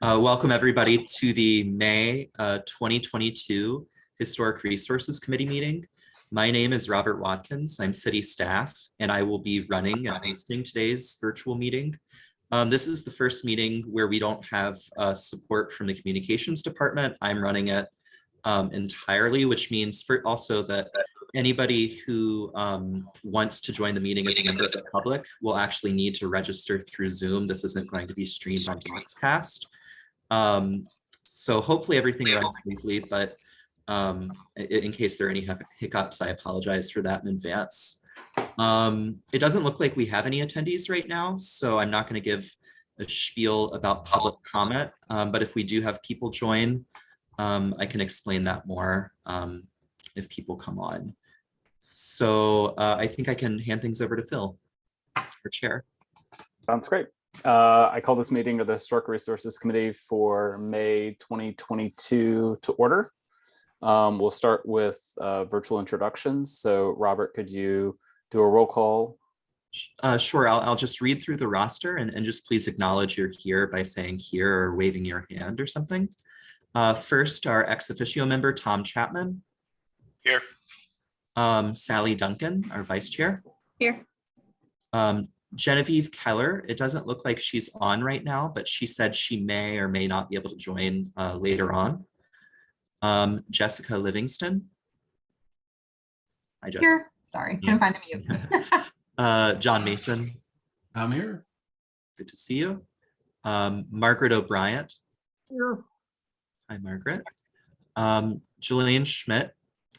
Welcome everybody to the May 2022 Historic Resources Committee meeting. My name is Robert Watkins. I'm city staff and I will be running and hosting today's virtual meeting. This is the first meeting where we don't have support from the communications department. I'm running it entirely, which means also that anybody who wants to join the meeting as a member of the public will actually need to register through Zoom. This isn't going to be streamed on Boxcast. So hopefully everything runs smoothly, but in case there are any hiccups, I apologize for that in advance. It doesn't look like we have any attendees right now, so I'm not going to give a spiel about public comment, but if we do have people join, I can explain that more if people come on. So I think I can hand things over to Phil, our chair. Sounds great. I call this meeting of the Historic Resources Committee for May 2022 to order. We'll start with virtual introductions. So Robert, could you do a roll call? Sure, I'll just read through the roster and just please acknowledge you're here by saying here or waving your hand or something. First, our ex officio member, Tom Chapman. Here. Sally Duncan, our vice chair. Here. Genevieve Keller, it doesn't look like she's on right now, but she said she may or may not be able to join later on. Jessica Livingston. Hi, Jessica. Here. Sorry, couldn't find the mute. John Mason. I'm here. Good to see you. Margaret O'Brien. Here. Hi, Margaret. Jillian Schmidt.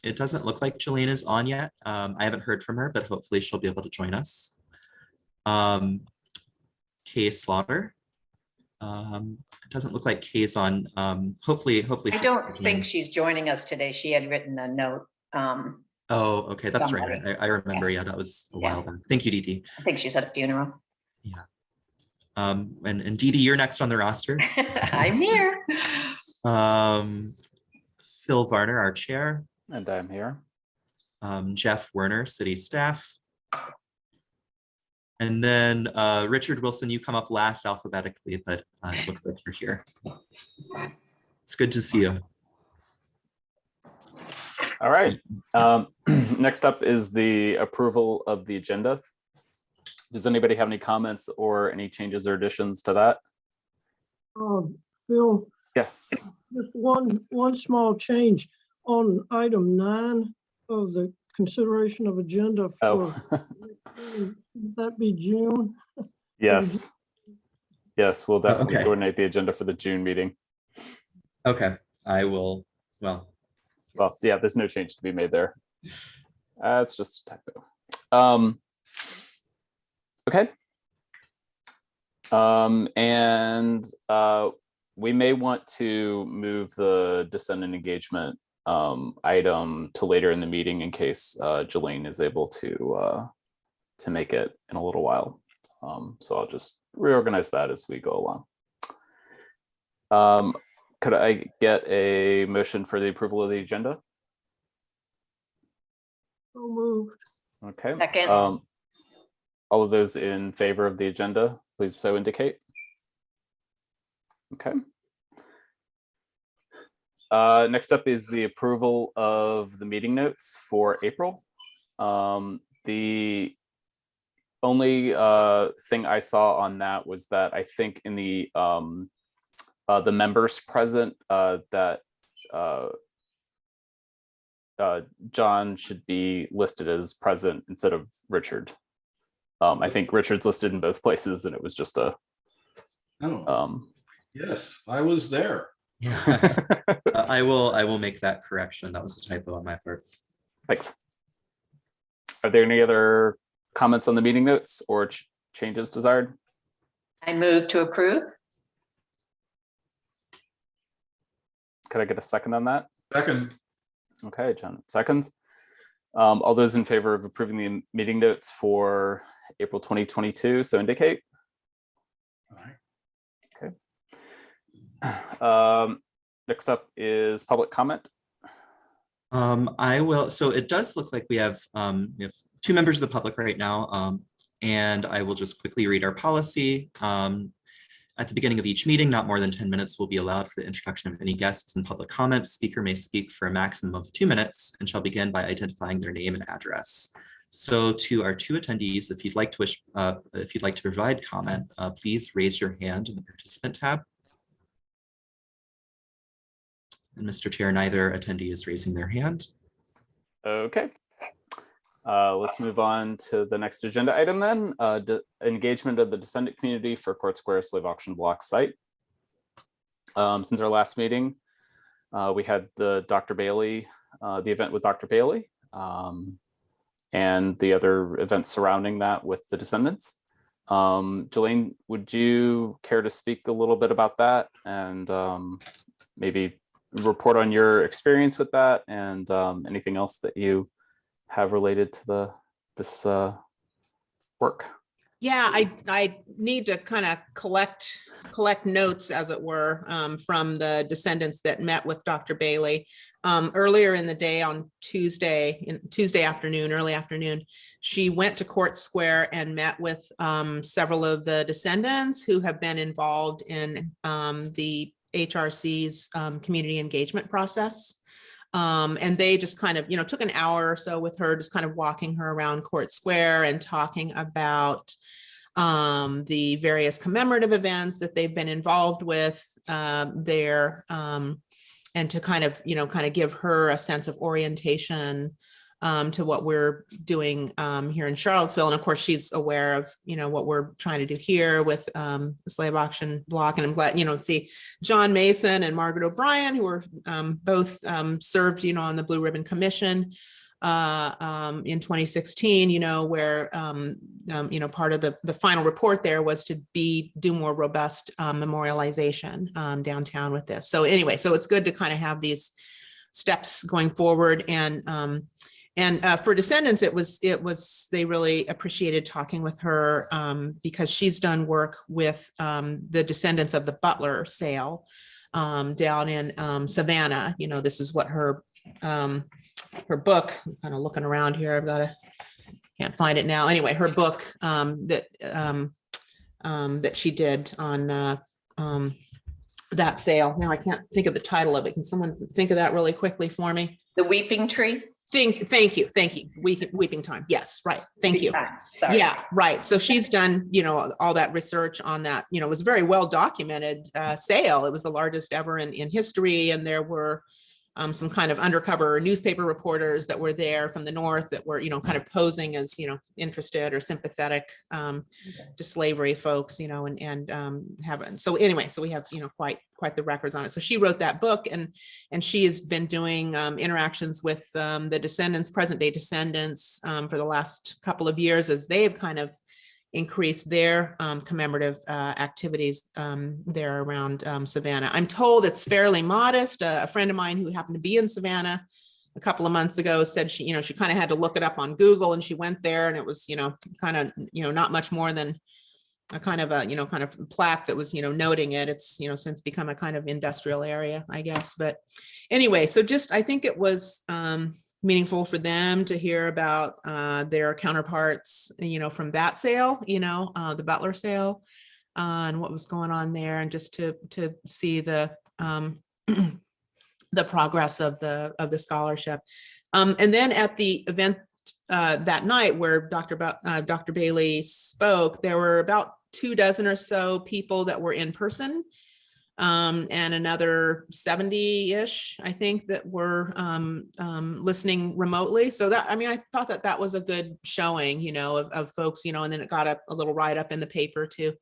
It doesn't look like Jillian is on yet. I haven't heard from her, but hopefully she'll be able to join us. Kay Slaughter. It doesn't look like Kay's on. Hopefully. I don't think she's joining us today. She had written a note. Oh, okay, that's somebody. right. I remember. Yeah, that was a while back. Thank you, Dee Dee. I think she's at a funeral. Yeah. And Dee Dee, you're next on the roster. I'm here. Phil Varner, our chair. And I'm here. Jeff Werner, city staff. And then Richard Wilson, you come up last alphabetically, but it looks like you're here. It's good to see you. All right. Next up is the approval of the agenda. Does anybody have any comments or any changes or additions to that? Bill, Yes. just one small change on item 9 of the consideration of agenda for, Oh, would that be June? yes. Yes, we'll definitely Okay. coordinate the agenda for the June meeting. Okay, I will. Well, Yeah, there's no change to be made there. It's just a typo. Okay. And we may want to move the dissent and engagement item to later in the meeting in case Jillian is able to make it in a little while. So I'll just reorganize that as we go along. Could I get a motion for the approval of the agenda? So moved. Okay. Second. All of those in favor of the agenda, please so indicate. Okay. Next up is the approval of the meeting notes for April. The only thing I saw on that was that I think in the members present that John should be listed as present instead of Richard. I think Richard's listed in both places and it was just a Yes, I was there. yeah. I will make that correction. That was a typo on my part. Thanks. Are there any other comments on the meeting notes or changes desired? I move to approve. Could I get a second on that? Second. Okay, John, seconds. All those in favor of approving the meeting notes for April 2022, so indicate. All right. Next up is public comment. I will. So it does look like we have two members of the public right now, and I will just quickly read our policy. At the beginning of each meeting, not more than 10 minutes will be allowed for the introduction of any guests and public comments. Speaker may speak for a maximum of 2 minutes and shall begin by identifying their name and address. So to our 2 attendees, if you'd like to provide comment, please raise your hand in the participant tab. And Mr. Chair, neither attendee is raising their hand. Okay. Let's move on to the next agenda item then. Engagement of the descendant community for Court Square Slave Auction Block site. Since our last meeting, we had the event with Dr. Bailey, and the other events surrounding that with the descendants. Jelaine, would you care to speak a little bit about that and maybe report on your experience with that and anything else that you have related to this work? Yeah, I need to kind of collect notes, as it were, from the descendants that met with Dr. Bailey earlier in the day on early afternoon. She went to Court Square and met with several of the descendants who have been involved in the HRC's community engagement process. And they just kind of, took an hour or so with her, just kind of walking her around Court Square and talking about the various commemorative events that they've been involved with there, and to kind of give her a sense of orientation to what we're doing here in Charlottesville. And of course, she's aware of, what we're trying to do here with the slave auction block. And I'm glad, see John Mason and Margaret O'Brien, who were both served, on the Blue Ribbon Commission in 2016, where, part of the final report there was to do more robust memorialization downtown with this. So anyway, so it's good to kind of have these steps going forward. And for descendants, they really appreciated talking with her because she's done work with the descendants of the Butler sale down in Savannah. This is what her book, I'm kind of looking around here. Can't find it now. Anyway, her book that she did on that sale. Now I can't think of the title of it. Can someone think of that really quickly for me? The Weeping Tree? Thank you. Weeping Time. Yes, right. Thank you. Sorry. Yeah, right. So she's done, all that research on that. It was a very well documented sale. It was the largest ever in history, and there were some kind of undercover newspaper reporters that were there from the north that were, kind of posing as, interested or sympathetic to slavery folks, and have. So anyway, so we have, quite the records on it. So she wrote that book, and she has been doing interactions with the descendants, present day descendants, for the last couple of years as they've kind of increase their commemorative activities there around Savannah. I'm told it's fairly modest. A friend of mine who happened to be in Savannah a couple of months ago said she kind of had to look it up on Google, and she went there, and it was, kind of, not much more than a kind of plaque that was, noting it. It's, since become a kind of industrial area, I guess. But anyway, so I think it was meaningful for them to hear about their counterparts, from that sale, the Butler sale, and what was going on there, and just to see the the progress of the scholarship. And then at the event that night where Dr. Bailey spoke, there were about 24 or so people that were in person. And another 70-ish, I think, that were listening remotely. So that, I thought that was a good showing, of folks, and then it got a little write-up in the paper too.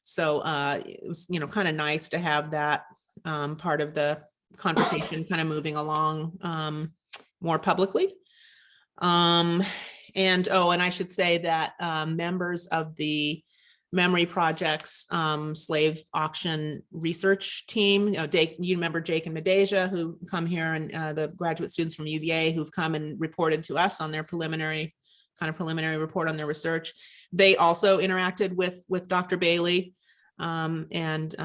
So it was, kind of nice to have that part of the conversation kind of moving along more publicly. And I should say that members of the Memory Project's slave auction research team, you remember Jake and Medeja, who come here, and the graduate students from UVA who've come and reported to us on their preliminary report on their research. They also interacted with Dr. Bailey, and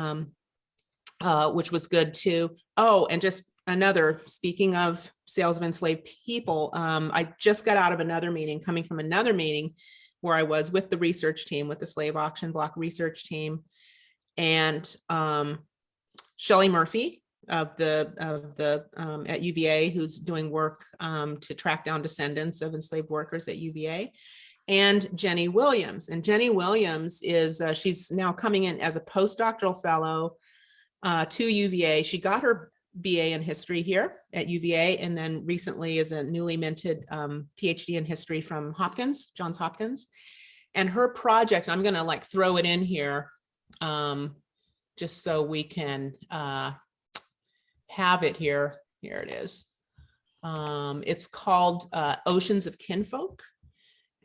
which was good too. Oh, and just speaking of sales of enslaved people, I just got out of coming from another meeting where I was with the research team, with the slave auction block research team. and Shelley Murphy of the at UVA, who's doing work to track down descendants of enslaved workers at UVA, and Jenny Williams. And Jenny Williams is she's now coming in as a postdoctoral fellow to UVA. She got her BA in history here at UVA, and then recently is a newly minted PhD in history from Hopkins, Johns Hopkins. And her project, I'm gonna like throw it in here just so we can have it here. Here it is. It's called Oceans of Kinfolk.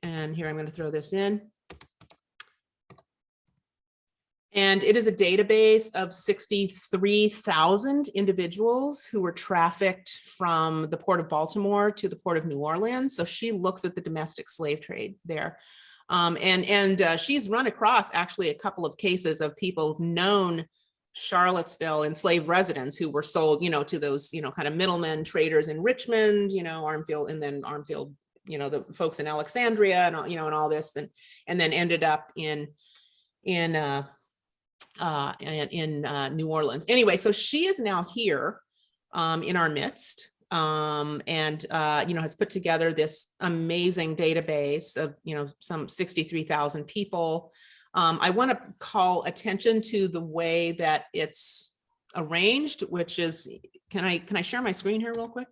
And here I'm going to throw this in. And it is a database of 63,000 individuals who were trafficked from the port of Baltimore to the port of New Orleans. So she looks at the domestic slave trade there. She's run across actually a couple of cases of people known Charlottesville enslaved residents who were sold, to those, kind of middlemen traders in Richmond, Armfield, and then Armfield, the folks in Alexandria and, and all this, and then ended up in New Orleans. Anyway, so she is now here in our midst, and has put together this amazing database of, some 63,000 people. I want to call attention to the way that it's arranged, which is, can I share my screen here real quick?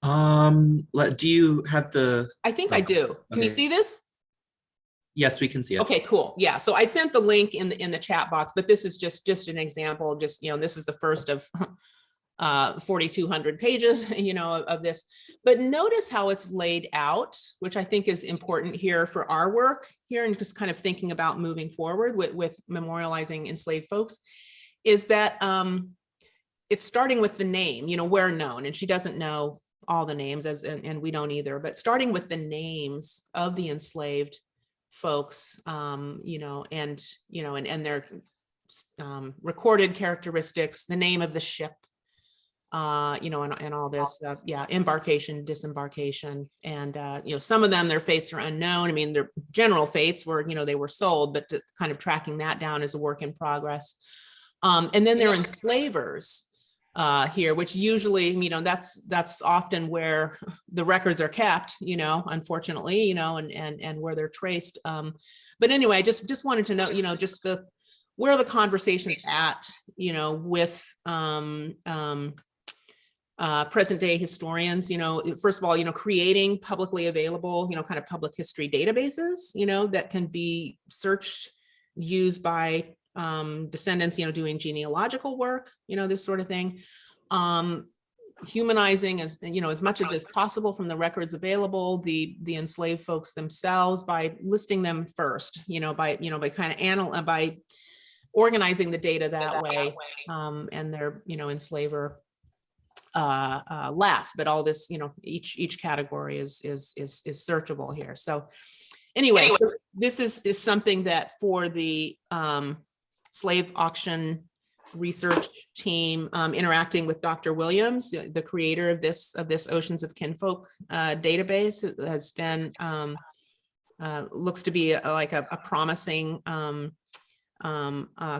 Do you have the? I think I do. Can you see this? Yes, we can see it. Okay, cool. Yeah. So I sent the link in the chat box, but this is just an example. Just, this is the first of 4,200 pages, of this. But notice how it's laid out, which I think is important here for our work here, and just kind of thinking about moving forward with memorializing enslaved folks, is that it's starting with the name, where known, and she doesn't know all the names, and we don't either, but starting with the names of the enslaved folks, and their recorded characteristics, the name of the ship, and all this, embarkation, disembarkation, and some of them, their fates are unknown. I mean, their general fates were, they were sold, but kind of tracking that down is a work in progress. And then there are enslavers here, which usually, that's often where the records are kept, unfortunately, and where they're traced. But anyway, I just wanted to know, just where the conversation's at, with present day historians, first of all, creating publicly available, kind of public history databases, that can be searched, used by descendants, doing genealogical work, this sort of thing. Humanizing as much as is possible from the records available, the enslaved folks themselves by listing them first, by organizing the data that way, and their, enslaver last, but all this, each category is searchable here. So anyway, so this is something that for the slave auction research team, interacting with Dr. Williams, the creator of this Oceans of Kinfolk database, has been looks to be like a promising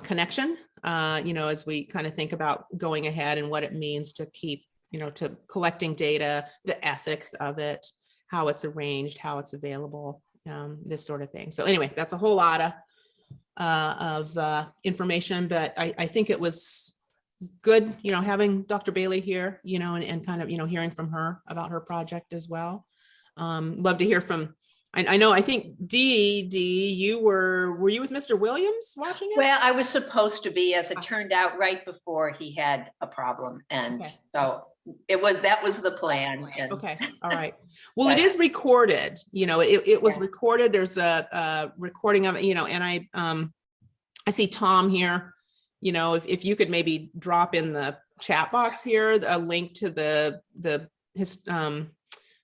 connection, as we kind of think about going ahead and what it means to keep, to collecting data, the ethics of it, how it's arranged, how it's available, this sort of thing. So anyway, that's a whole lot of information, but I think it was good, having Dr. Bailey here, and kind of, hearing from her about her project as well. Love to hear from, I know, I think Dee, were you with Mr. Williams watching it? Well, I was supposed to be, as it turned out, right before he had a problem. And so that was the plan. And okay. All right. Well, it is recorded, it was recorded. There's a recording of it, and I see Tom here, if you could maybe drop in the chat box here, a link to the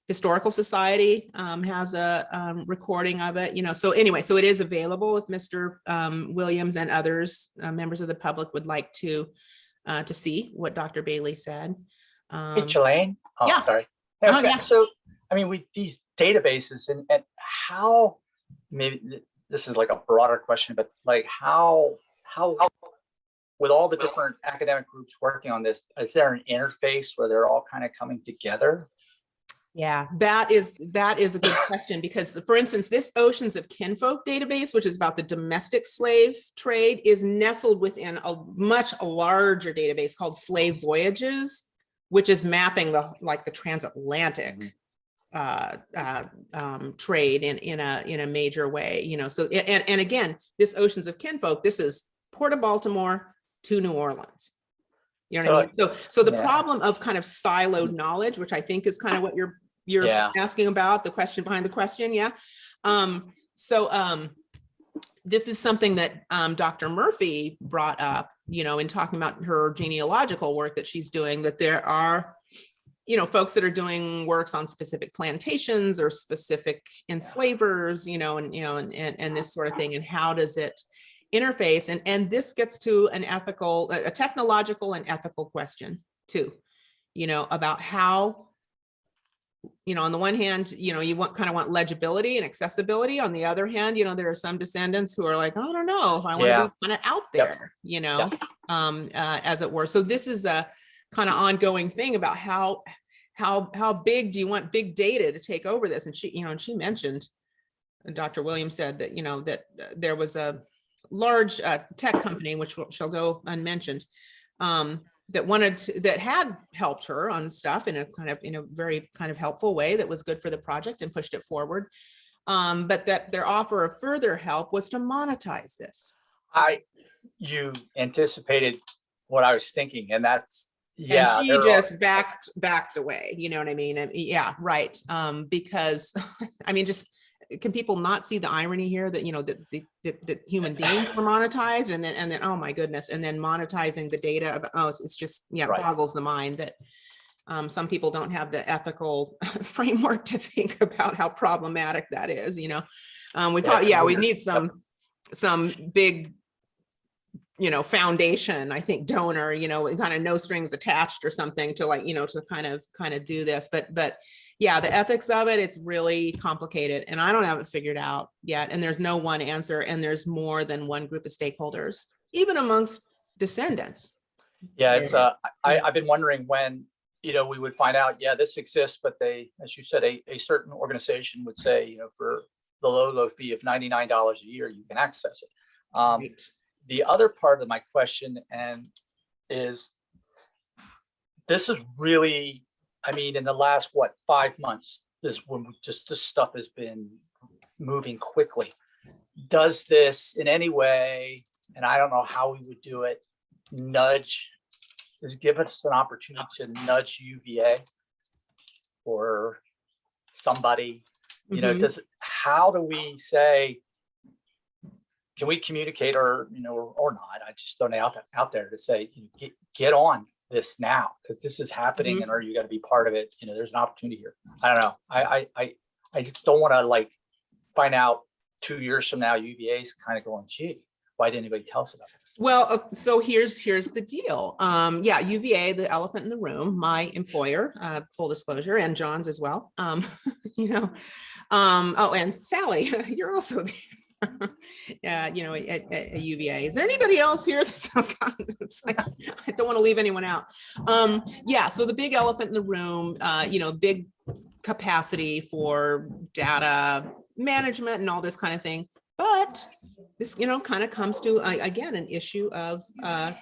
Historical Society has a recording of it, so anyway, so it is available if Mr. Williams and others, members of the public, would like to see what Dr. Bailey said. Hey, Jelaine. Oh, yeah. Sorry. Yeah. So, I mean, with these databases and how, maybe this is like a broader question, but like how how, with all the different academic groups working on this, is there an interface where they're all kind of coming together? Yeah, that is a good question, because for instance, this Oceans of Kinfolk database, which is about the domestic slave trade, is nestled within a much larger database called Slave Voyages, which is mapping the transatlantic trade in a major way, you know. So and again, this Oceans of Kinfolk, this is Port of Baltimore to New Orleans. You know what I mean? So the problem of kind of siloed knowledge, which I think is kind of what you're asking about, the question behind the question. Yeah. This is something that Dr. Murphy brought up, you know, in talking about her genealogical work that she's doing, that there are, you know, folks that are doing works on specific plantations or specific enslavers, you know, and this sort of thing. And how does it interface? And this gets to an ethical, a technological and ethical question too, you know, about how, you know, on the one hand, you know, you kind of want legibility and accessibility. On the other hand, you know, there are some descendants who are like, I don't know if I want to be kind of out there, you know, as it were. So this is a kind of ongoing thing about how big do you want big data to take over this? And she, you know, and she mentioned, Dr. Williams said that, you know, that there was a large tech company, which shall go unmentioned, that had helped her on stuff in a very kind of helpful way that was good for the project and pushed it forward. But that their offer of further help was to monetize this. You anticipated what I was thinking, and that's, yeah. And she just backed away, you know what I mean? And yeah, right. Because I mean, just, can people not see the irony here that, you know, that human beings were monetized, and then oh my goodness, and then monetizing the data of, oh, it's just, yeah, right. Boggles the mind that some people don't have the ethical framework to think about how problematic that is, you know. We need some big, you know, foundation, I think, donor, you know, kind of no strings attached or something to, like, you know, to kind of do this. But yeah, the ethics of it, it's really complicated, and I don't have it figured out yet. And there's no one answer, and there's more than one group of stakeholders, even amongst descendants. Yeah, it's I've been wondering when, you know, we would find out, yeah, this exists, but they, as you said, a certain organization would say, you know, for the low fee of $99 a year, you can access it. Right. The other part of my question is this is really, I mean, in the last, 5 months, this stuff has been moving quickly. Does this in any way, and I don't know how we would do it, give us an opportunity to nudge UVA or somebody, you know, how do we say, can we communicate, or, you know, or not? I just throw it out there to say, you know, get on this now, because this is happening, and are you going to be part of it? You know, there's an opportunity here. I don't know. I just don't want to, like, find out 2 years from now UVA is kind of going, gee, why didn't anybody tell us about this? Well, so here's the deal. Yeah, UVA, the elephant in the room, my employer, full disclosure, and John's as well. You know, oh, and Sally, you're also there. Yeah, you know, at UVA. Is there anybody else here that's like, I don't want to leave anyone out. Yeah, so the big elephant in the room, you know, big capacity for data management and all this kind of thing. But this, you know, kind of comes to, again, an issue of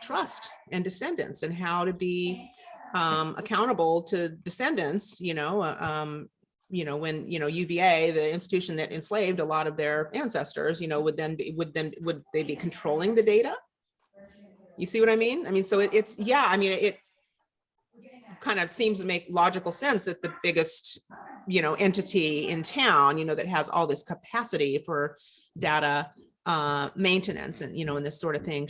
trust and descendants, and how to be accountable to descendants, you know, when, you know, UVA, the institution that enslaved a lot of their ancestors, you know, would they be controlling the data? You see what I mean? I mean, so it's, yeah, I mean, it kind of seems to make logical sense that the biggest, you know, entity in town, you know, that has all this capacity for data maintenance and, you know, and this sort of thing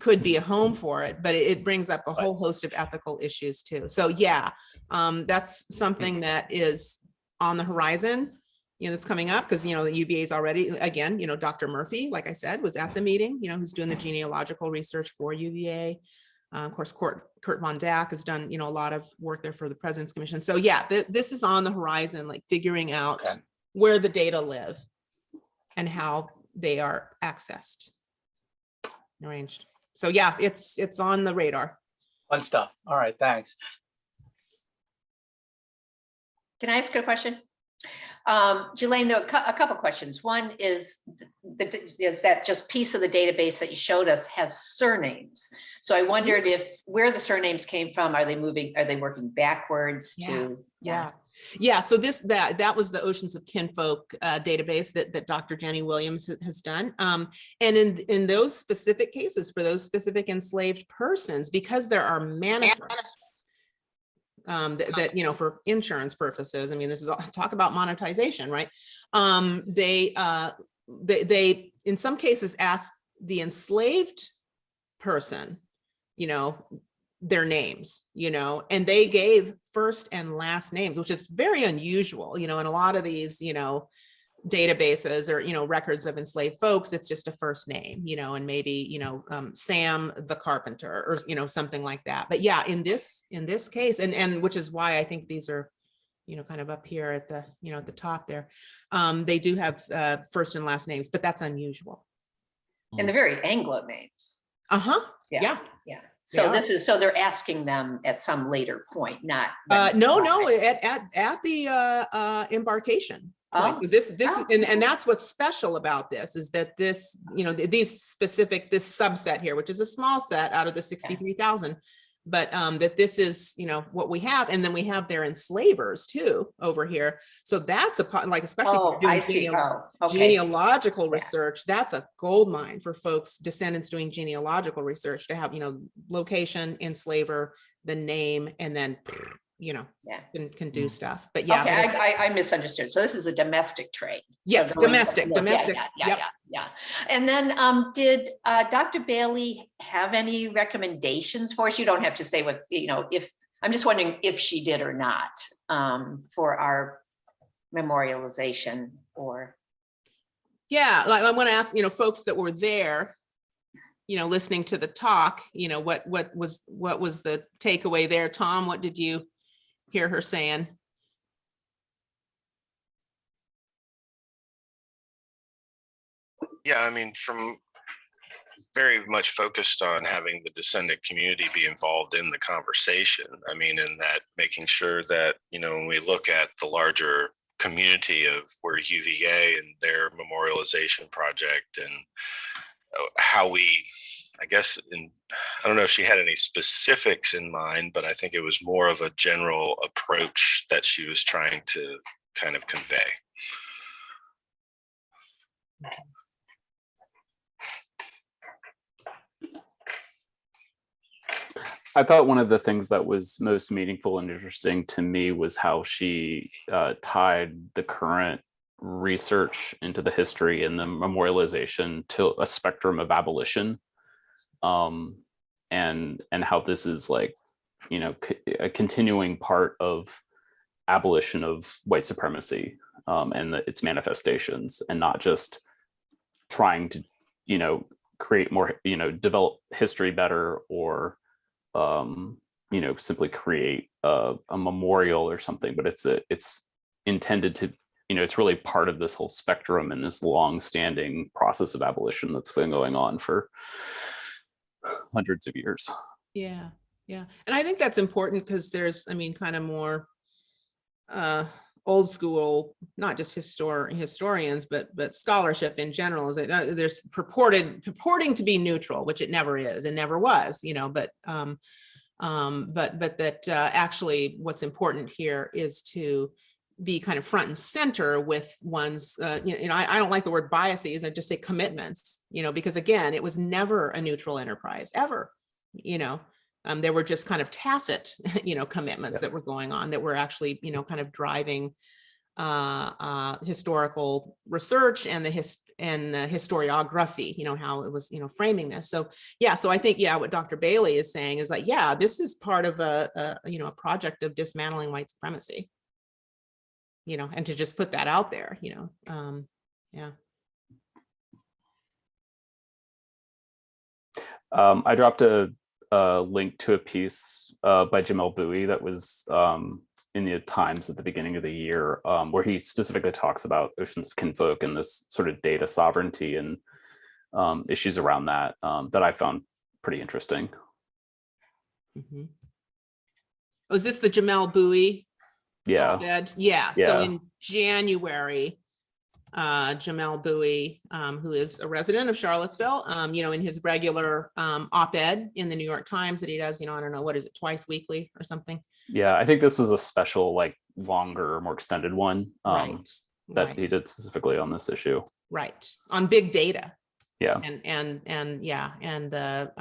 could be a home for it, but it brings up a whole host of ethical issues too. So yeah, that's something that is on the horizon, you know, that's coming up, because, you know, the UVA is already, again, you know, Dr. Murphy, like I said, was at the meeting, you know, who's doing the genealogical research for UVA. Of course, Kurt Von Dack has done, you know, a lot of work there for the President's Commission. So yeah, this is on the horizon, like figuring out where the data live and how they are accessed. arranged. So yeah, it's on the radar. Fun stuff. All right, thanks. Can I ask a question? Jelaine, there are a couple questions. One is that just piece of the database that you showed us has surnames. So I wondered if where the surnames came from. Are they working backwards to? Yeah. So that was the Oceans of Kinfolk database that Dr. Jenny Williams has done. And in those specific cases for those specific enslaved persons, because there are manifests that you know, for insurance purposes, I mean, this is all, talk about monetization, right? They in some cases ask the enslaved person, you know, their names, you know, and they gave first and last names, which is very unusual, you know, in a lot of these, you know, databases or, you know, records of enslaved folks, it's just a first name, you know, and maybe, you know, Sam the carpenter or, you know, something like that. But yeah, in this case, and which is why I think these are, you know, kind of up here at the, you know, at the top there, they do have first and last names, but that's unusual. And they're very Anglo names. Yeah. So they're asking them at some later point, not. No, at the embarkation. This and that's what's special about this is that this, you know, this subset here, which is a small set out of the 63,000, but that this is, you know, what we have, and then we have their enslavers too over here. So that's like, especially if you're doing genealogical research, that's a gold mine for folks, descendants doing genealogical research, to have, you know, location, enslaver, the name, and then, you know, can do stuff. But yeah, I misunderstood. So this is a domestic trade. Yes, so domestic. Yeah. And then did Dr. Bailey have any recommendations for us? You don't have to say what, you know, if, I'm just wondering if she did or not for our memorialization or. Yeah, like I want to ask, you know, folks that were there, you know, listening to the talk, you know, what was the takeaway there? Tom, what did you hear her saying? Yeah, I mean, from very much focused on having the descendant community be involved in the conversation. I mean, in that making sure that, you know, when we look at the larger community of where UVA and their memorialization project and how we, I guess, I don't know if she had any specifics in mind, but I think it was more of a general approach that she was trying to kind of convey. I thought one of the things that was most meaningful and interesting to me was how she tied the current research into the history and the memorialization to a spectrum of abolition, and how this is, like, you know, a continuing part of abolition of white supremacy and its manifestations, and not just trying to, you know, create more, you know, develop history better, or you know, simply create a memorial or something, but it's intended to, you know, it's really part of this whole spectrum and this long-standing process of abolition that's been going on for hundreds of years. Yeah. And I think that's important because there's, I mean, kind of more old school, not just historians, but scholarship in general, is that there's purporting to be neutral, which it never is and never was, you know, but that actually what's important here is to be kind of front and center with one's, you know, I don't like the word biases, I just say commitments, you know, because again, it was never a neutral enterprise ever, you know. There were just kind of tacit, you know, commitments that were going on that were actually, you know, kind of driving historical research and the historiography, you know, how it was, you know, framing this. So yeah, so I think, yeah, what Dr. Bailey is saying is like, yeah, this is part of a you know, a project of dismantling white supremacy, you know, and to just put that out there, you know, yeah. I dropped a link to a piece by Jamel Bowie that was in the Times at the beginning of the year, where he specifically talks about Oceans of Kinfolk and this sort of data sovereignty. And issues around that that I found pretty interesting. Mhm. Was this the Jamel Bowie? Yeah. Op-ed? Yeah. So Yeah. in January, Jamel Bowie, who is a resident of Charlottesville, in his regular op-ed in the New York Times that he does, I don't know, what is it, twice weekly or something? Yeah, I think this was a special, like longer, more extended one Right. that he did specifically on this issue. Right. On big data. Yeah. And the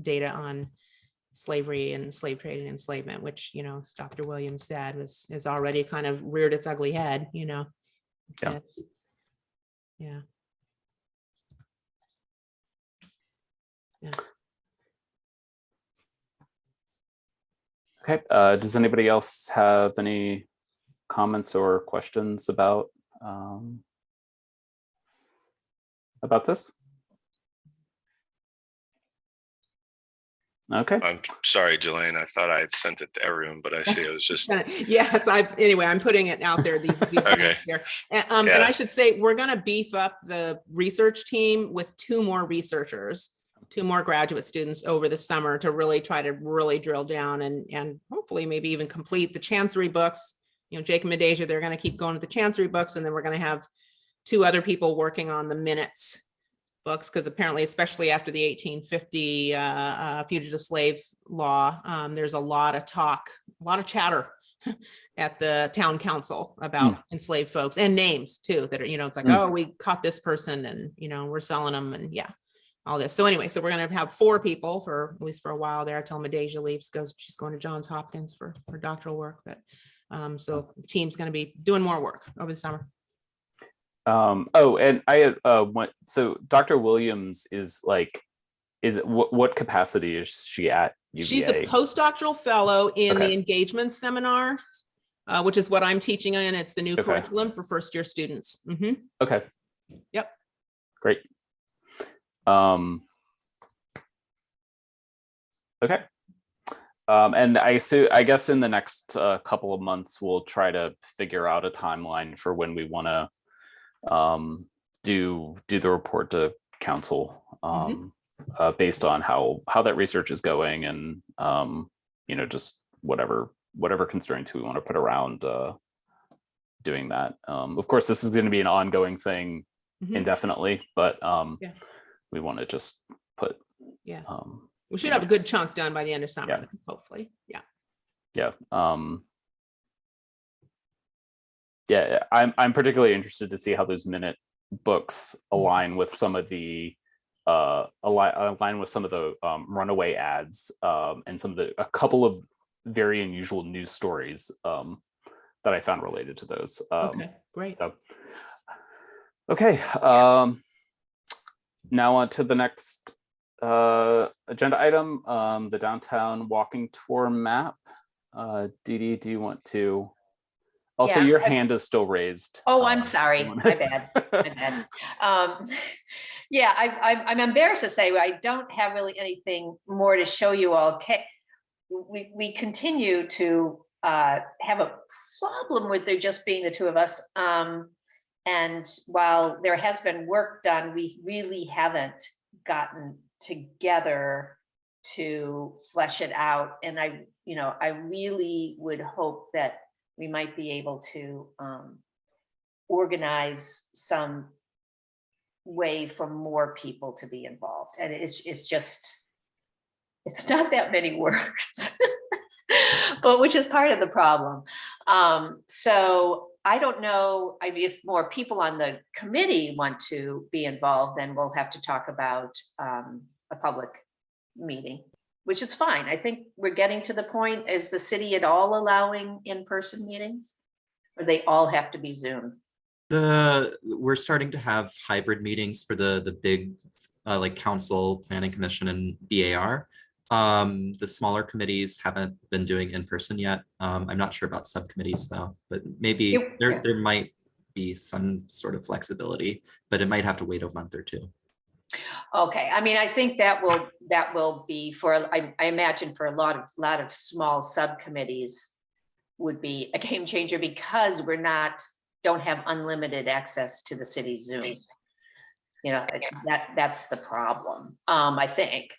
data on slavery and slave trade and enslavement, which, as Dr. Williams said, is already kind of reared its ugly head, Yeah. Yeah. Yeah. Okay. Does anybody else have any comments or questions about this? Okay. I'm sorry, Jelaine. I thought I had sent it to everyone, but I see it was just. Yes, anyway, I'm putting it out there, these Okay. links here. And I should say, we're going to beef up the research team with 2 more researchers, 2 more graduate students over the summer to really try to drill down and hopefully maybe even complete the Chancery books. Jake and Medeja, they're going to keep going with the Chancery books, and then we're going to have 2 other people working on the minutes books, because apparently, especially after the 1850 fugitive slave law, there's a lot of talk, a lot of chatter at the town council about enslaved folks, and names too, that are, it's like, oh, we caught this person and, we're selling them, and all this. So anyway, so we're going to have 4 people for at least for a while there until Medeja leaves, she's going to Johns Hopkins for doctoral work. But so the team's going to be doing more work over the summer. And I so Dr. Williams is what capacity is she at UVA? She's a postdoctoral fellow in the engagement seminar, which is what I'm teaching in. It's the new curriculum for first-year students. Mm-hmm. Okay. Yep. Great. Okay. And I guess in the next couple of months, we'll try to figure out a timeline for when we want to do the report to council, based on how that research is going, and just whatever constraints we want to put around doing that. Of course, this is going to be an ongoing thing indefinitely, but we want to just put we should have a good chunk done by the end of summer, Yeah. hopefully. Yeah. I'm particularly interested to see how those minute books align with some of the runaway ads, and a couple of very unusual news stories that I found related to those. Okay, great. So, okay. Now on to the next agenda item, the downtown walking tour map. Dee Dee, do you want to? Also, your hand is still raised. Oh, I'm sorry. My bad. I'm embarrassed to say I don't have really anything more to show you all. We continue to have a problem with there just being the 2 of us. And while there has been work done, we really haven't gotten together to flesh it out. And I really would hope that we might be able to organize some way for more people to be involved. And it's not that many words, but which is part of the problem. So I don't know if more people on the committee want to be involved, then we'll have to talk about a public meeting, which is fine. I think we're getting to the point, is the city at all allowing in-person meetings? Or they all have to be Zoom? We're starting to have hybrid meetings for the big like council, planning commission, and BAR. The smaller committees haven't been doing in person yet. I'm not sure about subcommittees though, but maybe there might be some sort of flexibility, but it might have to wait a month or 2. Okay, I mean, I think that will be for, I imagine for a lot of small subcommittees would be a game changer, because don't have unlimited access to the city's Zoom. You know, that's the problem, I think.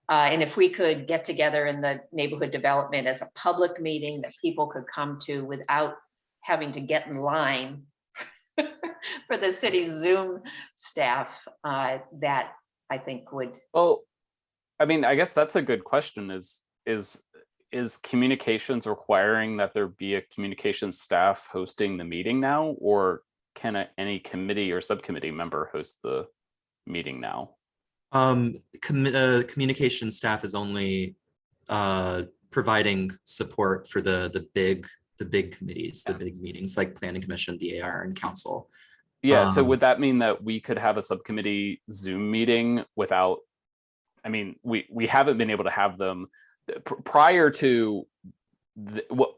And if we could get together in the neighborhood development as a public meeting that people could come to without having to get in line for the city's Zoom staff, that I think would. Well, I mean, I guess that's a good question. Is communications requiring that there be a communications staff hosting the meeting now, or can any committee or subcommittee member host the meeting now? Communication staff is only providing support for the big committees, the big meetings like planning commission, BAR, and council. Yeah, so would that mean that we could have a subcommittee Zoom meeting without, I mean, we haven't been able to have them prior to what,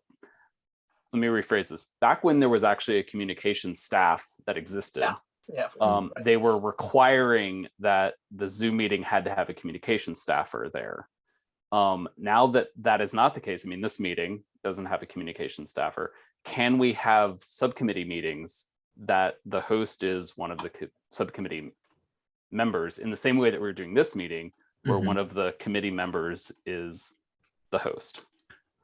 let me rephrase this. Back when there was actually a communication staff that existed, they were requiring that the Zoom meeting had to have a communication staffer there. Now that is not the case. I mean, this meeting doesn't have a communication staffer. Can we have subcommittee meetings that the host is one of the subcommittee members in the same way that we're doing this meeting, where one of the committee members is the host?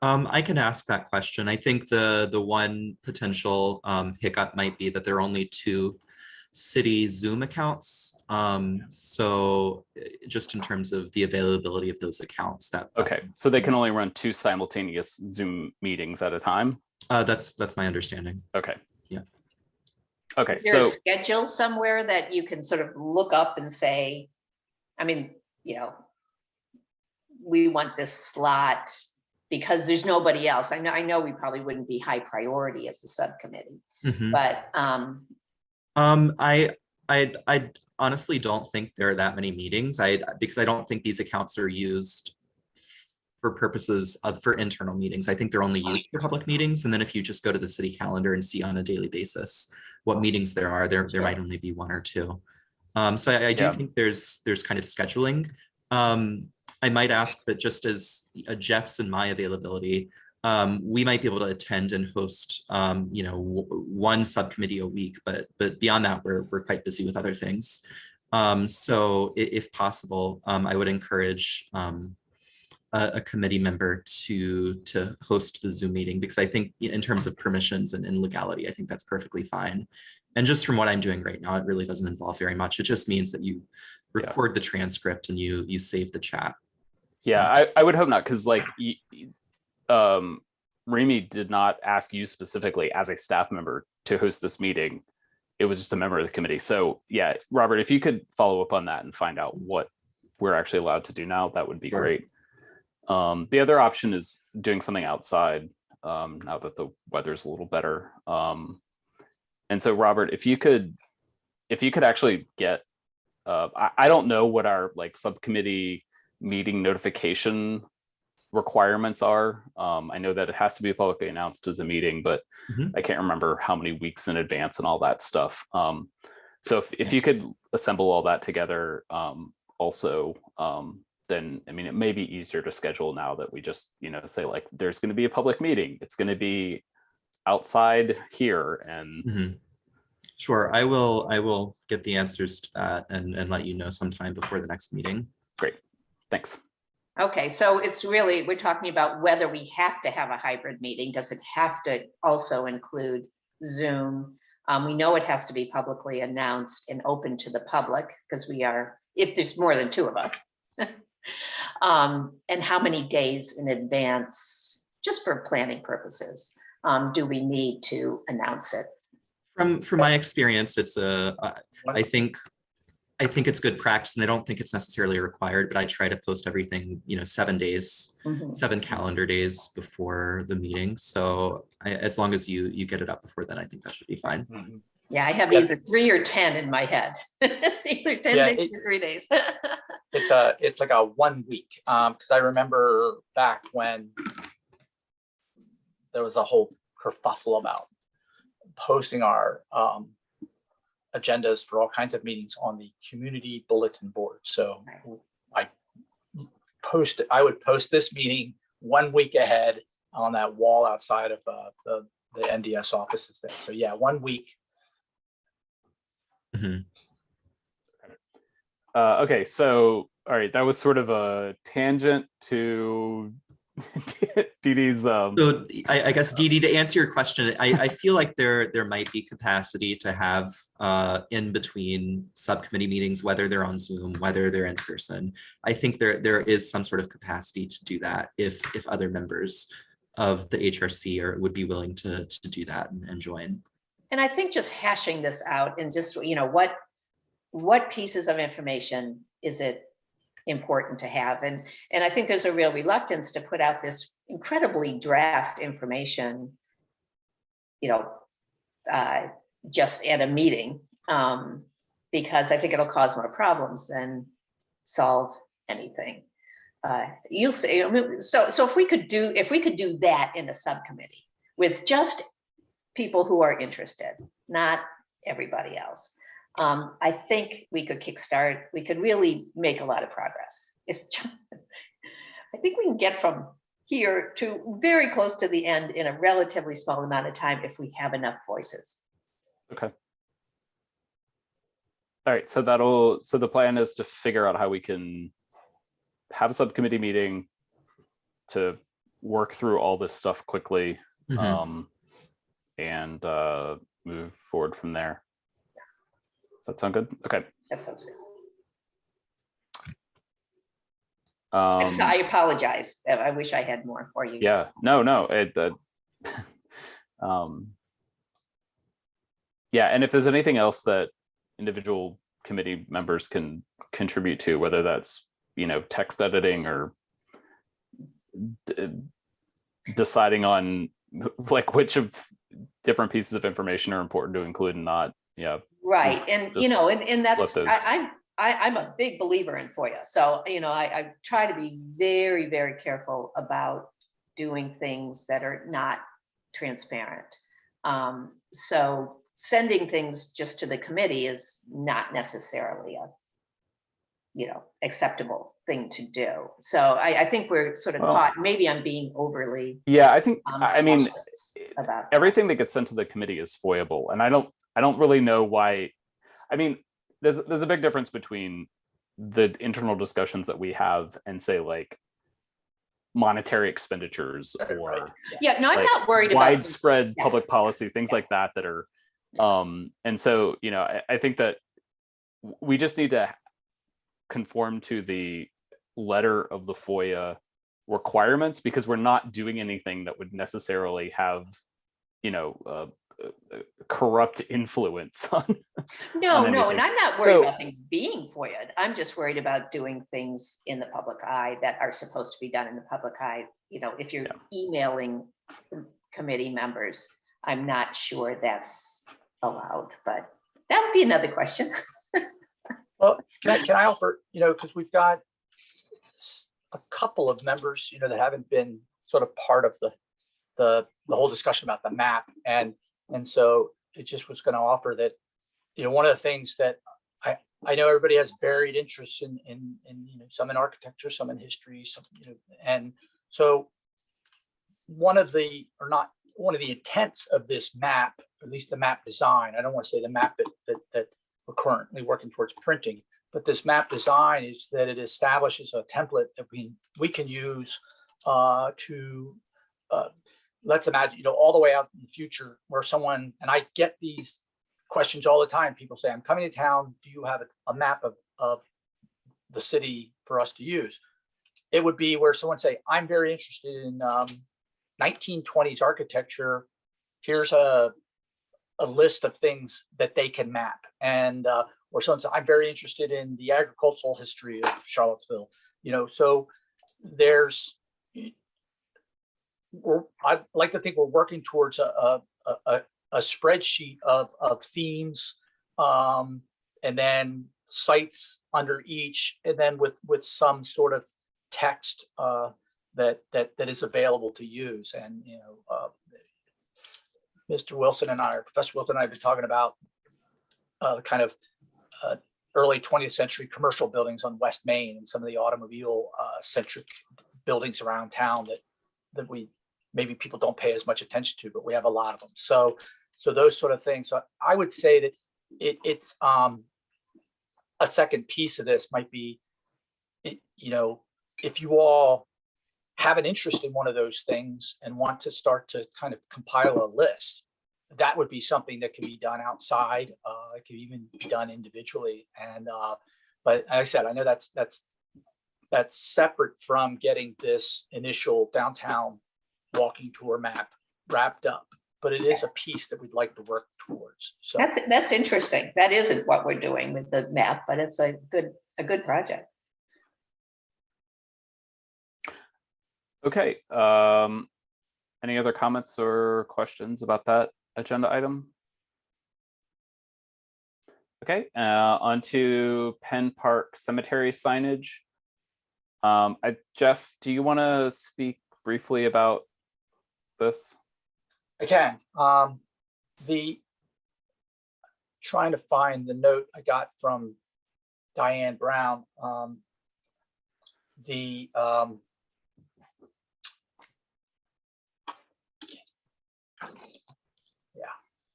I can ask that question. I think the one potential hiccup might be that there are only 2 city Zoom accounts. So just in terms of the availability of those accounts, okay, so they can only run 2 simultaneous Zoom meetings at a time. That's my understanding. Okay. Yeah. Okay. Is there So a schedule somewhere that you can sort of look up and say, I mean, you know, we want this slot because there's nobody else. I know we probably wouldn't be high priority as a subcommittee, but I honestly don't think there are that many meetings. Because I don't think these accounts are used for purposes for internal meetings. I think they're only used for public meetings. And then if you just go to the city calendar and see on a daily basis what meetings there are, there might only be 1 or 2. So I do think there's kind of scheduling. I might ask that just as Jeff's and my availability, we might be able to attend and host, you know, 1 subcommittee a week, but beyond that, we're quite busy with other things. So if possible, I would encourage a committee member to host the Zoom meeting, because I think in terms of permissions and legality, I think that's perfectly fine. And just from what I'm doing right now, it really doesn't involve very much. It just means that you record the transcript and you save the chat. So. Yeah, I would hope not, because like Remy did not ask you specifically as a staff member to host this meeting. It was just a member of the committee. So yeah, Robert, if you could follow up on that and find out what we're actually allowed to do now, that would be great. The other option is doing something outside now that the weather's a little better. And so Robert, if you could actually get, I don't know what our like subcommittee meeting notification requirements are. I know that it has to be publicly announced as a meeting, but I can't remember how many weeks in advance and all that stuff. So if you could assemble all that together, also, then I mean, it may be easier to schedule now that we just, you know, say like, there's going to be a public meeting. It's going to be outside here, and Sure, I will get the answers to that and let you know sometime before the next meeting. Great, thanks. okay, so it's really, we're talking about whether we have to have a hybrid meeting. Does it have to also include Zoom? We know it has to be publicly announced and open to the public, because we are, if there's more than 2 of us. And how many days in advance, just for planning purposes, do we need to announce it? From my experience, it's I think it's good practice, and I don't think it's necessarily required, but I try to post everything, you know, 7 days, 7 calendar days before the meeting. So as long as you get it up before then, I think that should be fine. Yeah, I have either 3 or 10 in my head. It's either 10 days or 3 days. It's like a 1 week, because I remember back when there was a whole kerfuffle about posting our agendas for all kinds of meetings on the community bulletin board. So I would post this meeting 1 week ahead on that wall outside of the NDS offices there. So yeah, 1 week. Okay, so all right, that was sort of a tangent to Dee Dee's. So I guess Dee Dee, to answer your question, I feel like there might be capacity to have in between subcommittee meetings, whether they're on Zoom, whether they're in person. I think there is some sort of capacity to do that if other members of the HRC would be willing to do that and join. And I think just hashing this out and just, what pieces of information is it important to have? And I think there's a real reluctance to put out this incredibly draft information, just at a meeting, because I think it'll cause more problems than solve anything. You'll see. So if we could do that in a subcommittee with just people who are interested, not everybody else, I think we could kickstart. We could really make a lot of progress. I think we can get from here to very close to the end in a relatively small amount of time if we have enough voices. Okay. All right, so the plan is to figure out how we can have a subcommittee meeting to work through all this stuff quickly, and move forward from there. Does that sound good? Okay. That sounds good. So I apologize. I wish I had more for you. Yeah, no. Yeah, and if there's anything else that individual committee members can contribute to, whether that's text editing or deciding on like which of different pieces of information are important to include and not. Yeah. Right. And and that's I'm a big believer in FOIA. So, I try to be very, very careful about doing things that are not transparent. So sending things just to the committee is not necessarily a acceptable thing to do. So I think we're sort of caught. Maybe I'm being overly. Yeah, I think about everything that gets sent to the committee is FOIAble, and I don't really know why. I mean, there's a big difference between the internal discussions that we have and say like monetary expenditures or I'm not worried about widespread public policy, things like that are and so I think that we just need to conform to the letter of the FOIA requirements, because we're not doing anything that would necessarily have corrupt influence on No, anything. and I'm not worried about things being FOIA'd. I'm just worried about doing things in the public eye that are supposed to be done in the public eye. If you're emailing committee members, I'm not sure that's allowed, but that would be another question. Well, can I offer, because we've got a couple of members, that haven't been sort of part of the whole discussion about the map. And so it just was going to offer that, one of the things that I know everybody has varied interests in some in architecture, some in history, some, and so one of the intents of this map, at least the map design, I don't want to say the map that we're currently working towards printing, but this map design is that it establishes a template that we can use to let's imagine, all the way out in the future where someone, and I get these questions all the time. People say, I'm coming to town. Do you have a map of the city for us to use? It would be where someone say, I'm very interested in 1920s architecture. Here's a list of things that they can map. And, or someone says, I'm very interested in the agricultural history of Charlottesville. So I'd like to think we're working towards a spreadsheet of themes, and then sites under each, and then with some sort of text that is available to use. And Mr. Wilson and I, or Professor Wilson and I, have been talking about kind of early 20th century commercial buildings on West Main and some of the automobile centric buildings around town that we maybe people don't pay as much attention to, but we have a lot of them. So those sort of things. So I would say that it's a second piece of this might be, you know, if you all have an interest in one of those things and want to start to kind of compile a list, that would be something that can be done outside. It can even be done individually. And but as I said, I know that's separate from getting this initial downtown walking tour map wrapped up. But it is a piece that we'd like to work towards. So That's interesting. That isn't what we're doing with the map, but it's a good project. Okay. Any other comments or questions about that agenda item? Okay, on to Penn Park Cemetery signage. Jeff, do you want to speak briefly about this? I can. Trying to find the note I got from Diane Brown.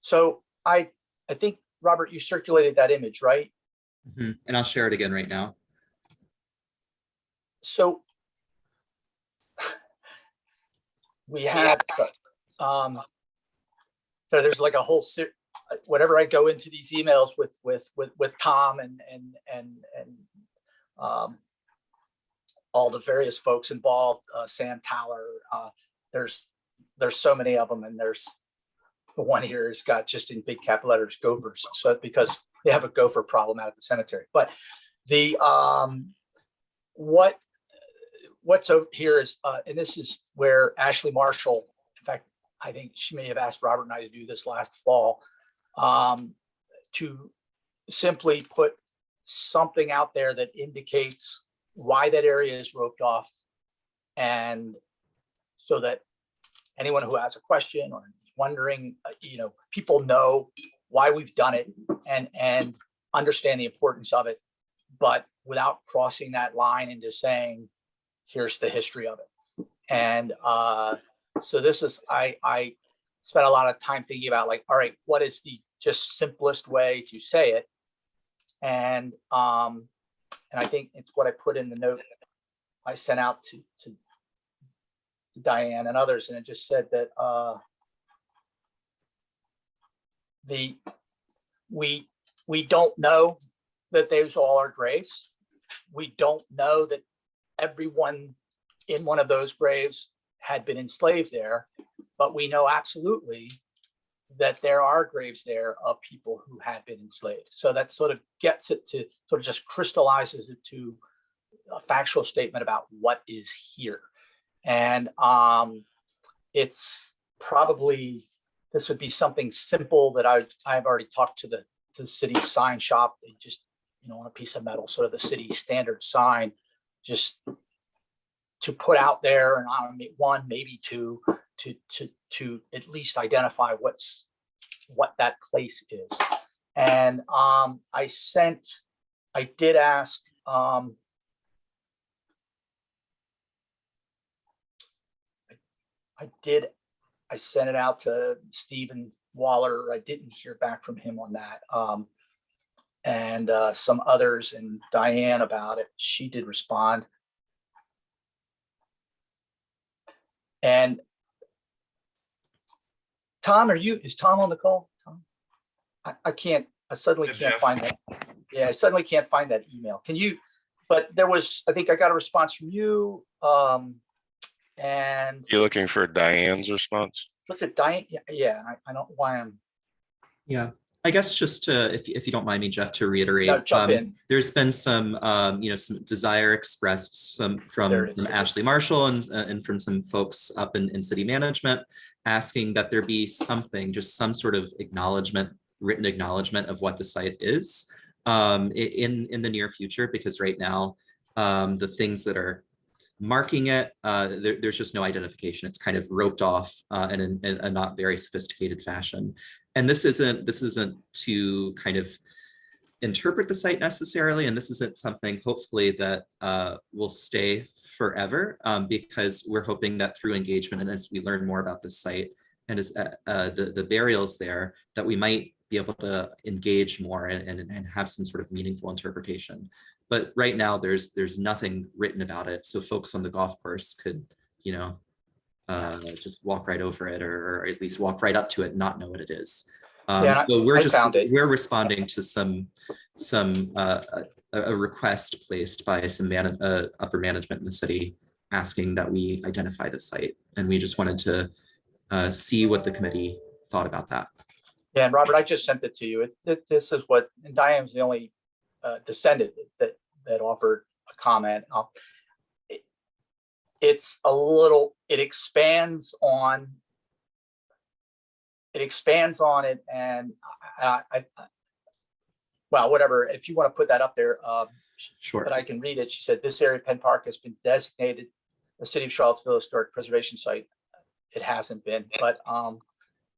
So I think, Robert, you circulated that image, right? Mhm. And I'll share it again right now. So we had, so there's like a whole whatever I go into these emails with Tom and all the various folks involved, Sam Taller, there's so many of them, and there's the one here has got just in big cap letters gophers, so because they have a gopher problem out at the cemetery. But the what's over here is and this is where Ashley Marshall, in fact, I think she may have asked Robert and I to do this last fall, to simply put something out there that indicates why that area is roped off, and so that anyone who has a question or wondering, people know why we've done it and understand the importance of it, but without crossing that line into saying, here's the history of it. And so this is, I spent a lot of time thinking about, like, all right, what is the just simplest way to say it? And I think it's what I put in the note I sent out to Diane and others, and it just said that we don't know that those all are graves. We don't know that everyone in one of those graves had been enslaved there, but we know absolutely that there are graves there of people who had been enslaved. So that sort of gets it to, sort of just crystallizes it to a factual statement about what is here. And it's probably, this would be something simple that I've already talked to the city sign shop. They just, on a piece of metal, sort of the city standard sign, just to put out there, and one, maybe two, to at least identify what that place is. And I did ask, I sent it out to Stephen Waller. I didn't hear back from him on that. And some others, and Diane about it. She did respond. And Tom, is Tom on the call? Tom? I suddenly can't find that. Yeah, I suddenly can't find that email. Can you, but there was, I think I got a response from you. And you're looking for Diane's response? Was it Diane? Yeah, I don't know why I'm. Yeah, I guess just to, if you don't mind me, Jeff, to reiterate, No, jump in. There's been some, some desire expressed from Ashley Marshall and from some folks up in city management, asking that there be something, just some sort of acknowledgement, written acknowledgement of what the site is in the near future, because right now the things that are marking it, there's just no identification. It's kind of roped off in a not very sophisticated fashion. And this isn't to kind of interpret the site necessarily, and this isn't something hopefully that will stay forever, because we're hoping that through engagement and as we learn more about the site and as the burials there, that we might be able to engage more and have some sort of meaningful interpretation. But right now there's nothing written about it. So folks on the golf course could, you know, just walk right over it, or at least walk right up to it and not know what it is. Yeah, So we're responding to a request placed by some upper management in the city asking that we identify the site, and we just wanted to see what the committee thought about that. Yeah, and Robert, I just sent it to you. This is what, and Diane's the only descendant that offered a comment. It's a little, it expands on it, and well, whatever, if you want to put that up there, Sure. but I can read it. She said, this area, Penn Park, has been designated the City of Charlottesville Historic Preservation Site. It hasn't been, but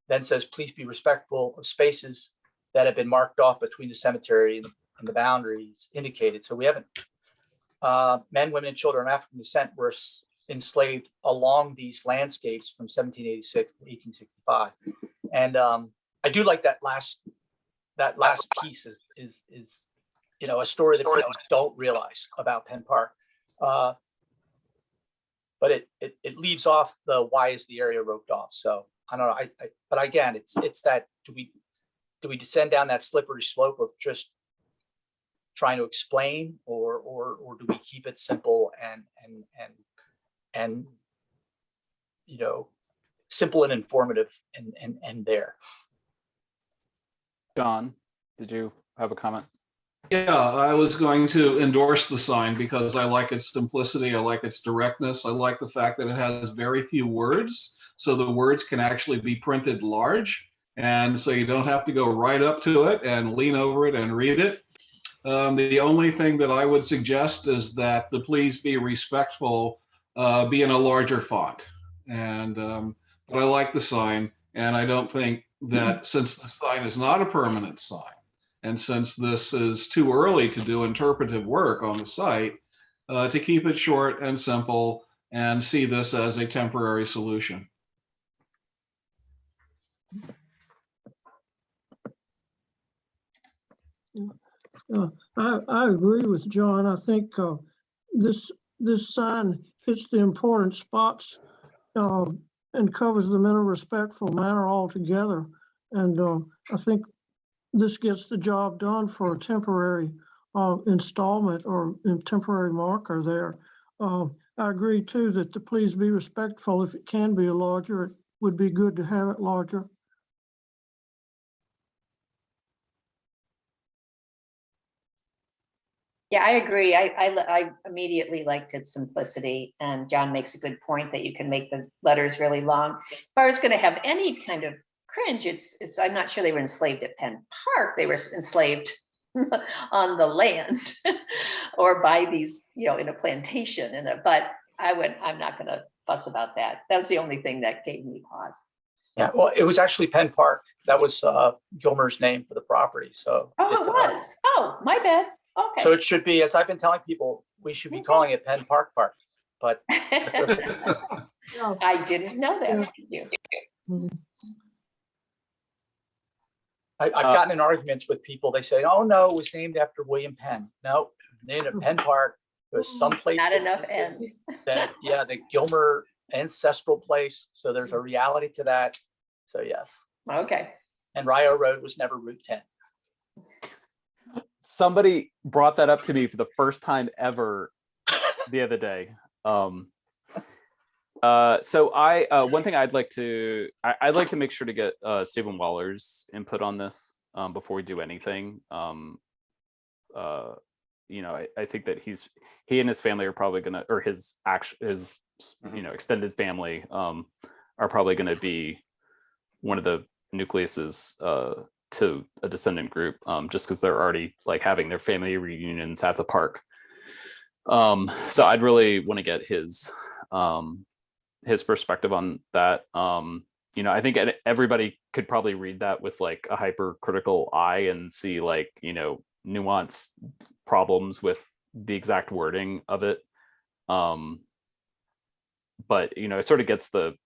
then says, please be respectful of spaces that have been marked off between the cemetery and the boundaries indicated. So we haven't, men, women, and children of African descent were enslaved along these landscapes from 1786 to 1865. And I do like that last piece is you know, a story that people don't realize about Penn Park. But it leaves off the why is the area roped off. So I don't know. But again, it's that do we descend down that slippery slope of just trying to explain, or do we keep it simple and you know, simple and informative and there. John, did you have a comment? Yeah, I was going to endorse the sign because I like its simplicity. I like its directness. I like the fact that it has very few words, so the words can actually be printed large. And so you don't have to go right up to it and lean over it and read it. The only thing that I would suggest is that the please be respectful be in a larger font. And but I like the sign, and I don't think that since the sign is not a permanent sign, and since this is too early to do interpretive work on the site, to keep it short and simple and see this as a temporary solution. I agree with John. I think this sign hits the important spots and covers them in a respectful manner altogether. And I think this gets the job done for a temporary installment or a temporary marker there. I agree too that the please be respectful, if it can be larger, it would be good to have it larger. Yeah, I agree. I immediately liked its simplicity, and John makes a good point that you can make the letters really long. If I was going to have any kind of cringe, it's I'm not sure they were enslaved at Penn Park. They were enslaved on the land or by these, you know, in a plantation. But I'm not going to fuss about that. That's the only thing that gave me pause. Yeah, well, it was actually Penn Park. That was Gilmer's name for the property. So it was. Oh, my bad. Okay. So it should be, as I've been telling people, we should be calling it Penn Park Park. But I didn't know that. Thank you. I've gotten in arguments with people. They say, "Oh no, it was named after William Penn." No, named after Penn Park. There was someplace. Not enough ends. The Gilmer ancestral place. So there's a reality to that. So yes. Okay. And Rio Road was never Route 10. Somebody brought that up to me for the first time ever the other day. So one thing I'd like to make sure to get Stephen Waller's input on this before we do anything. You know, I think that he and his family are probably gonna, or his you know, extended family are probably gonna be one of the nucleuses to a descendant group, just because they're already like having their family reunions at the park. So I'd really want to get his perspective on that. You know, I think everybody could probably read that with like a hypercritical eye and see like, you know, nuanced problems with the exact wording of it. But, you know, it sort of gets the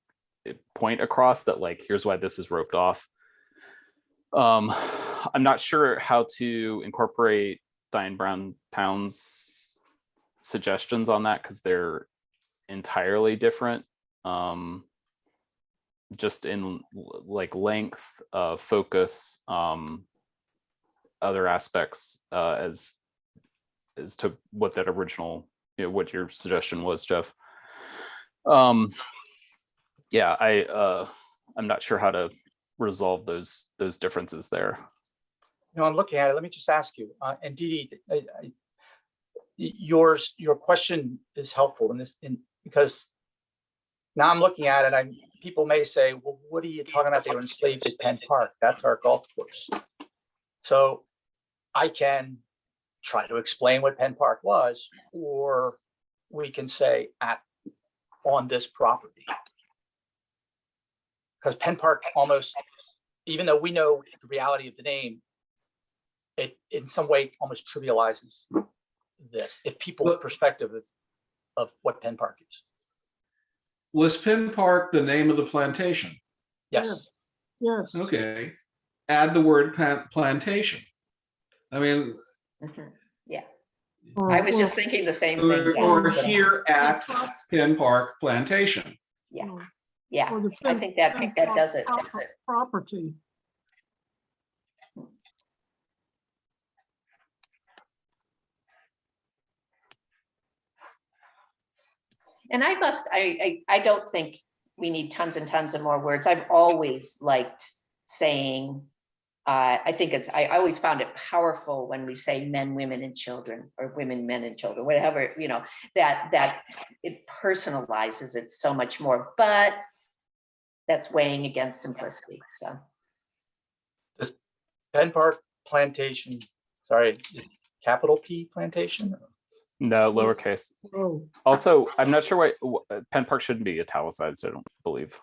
point across that like, here's why this is roped off. I'm not sure how to incorporate Diane Brown Town's suggestions on that because they're entirely different. Just in like length, focus, other aspects, as to what that original, what your suggestion was, Jeff. Yeah, I'm not sure how to resolve those differences there. I'm looking at it. Let me just ask you, and Dee Dee, your question is helpful in this, because now I'm looking at it. People may say, well, what are you talking about? They were enslaved at Penn Park. That's our golf course. So I can try to explain what Penn Park was, or we can say on this property. Because Penn Park almost, even though we know the reality of the name, it in some way almost trivializes this, if people's perspective of what Penn Park is. Was Penn Park the name of the plantation? Yes. Yes. Okay. Add the word plantation. I mean, Yeah, Or- I was or- just thinking the same thing. or Yeah. here at Penn Park Plantation. Yeah, or- yeah, or the I Penn- think that Penn does it. Park Property. And I don't think we need tons and tons of more words. I've always liked saying, I always found it powerful when we say men, women, and children, or women, men, and children, whatever, that it personalizes it so much more, but that's weighing against simplicity, so. Penn Park Plantation, sorry, is capital P Plantation? No, lowercase. Oh, Also, I'm not sure why Penn Park shouldn't be italicized, I don't believe.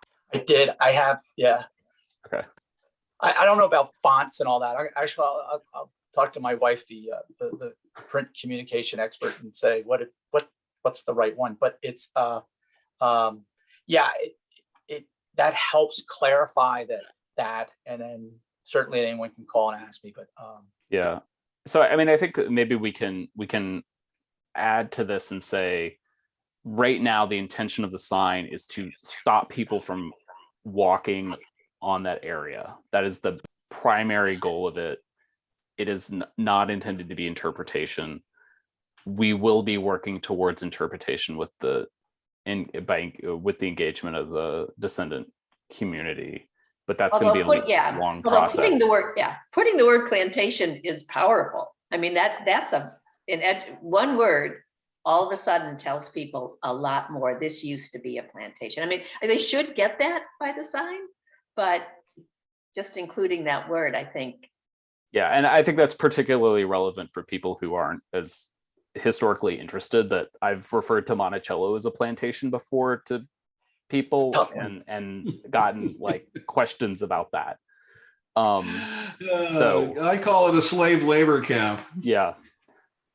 I have, yeah. Okay. I don't know about fonts and all that. Actually, I'll talk to my wife, the print communication expert, and say what's the right one. But it's yeah, it that helps clarify that, and then certainly anyone can call and ask me. But Yeah. So I mean, I think maybe we can add to this and say, right now the intention of the sign is to stop people from walking on that area. That is the primary goal of it. It is not intended to be interpretation. We will be working towards interpretation with the engagement of the descendant community, but that's going to be a long process. Putting the word plantation is powerful. I mean, that's one word all of a sudden tells people a lot more. This used to be a plantation. I mean, they should get that by the sign, but just including that word, I think. Yeah, and I think that's particularly relevant for people who aren't as historically interested. That I've referred to Monticello as a plantation before to people and gotten like questions about that. So I call it a slave labor camp. Yeah.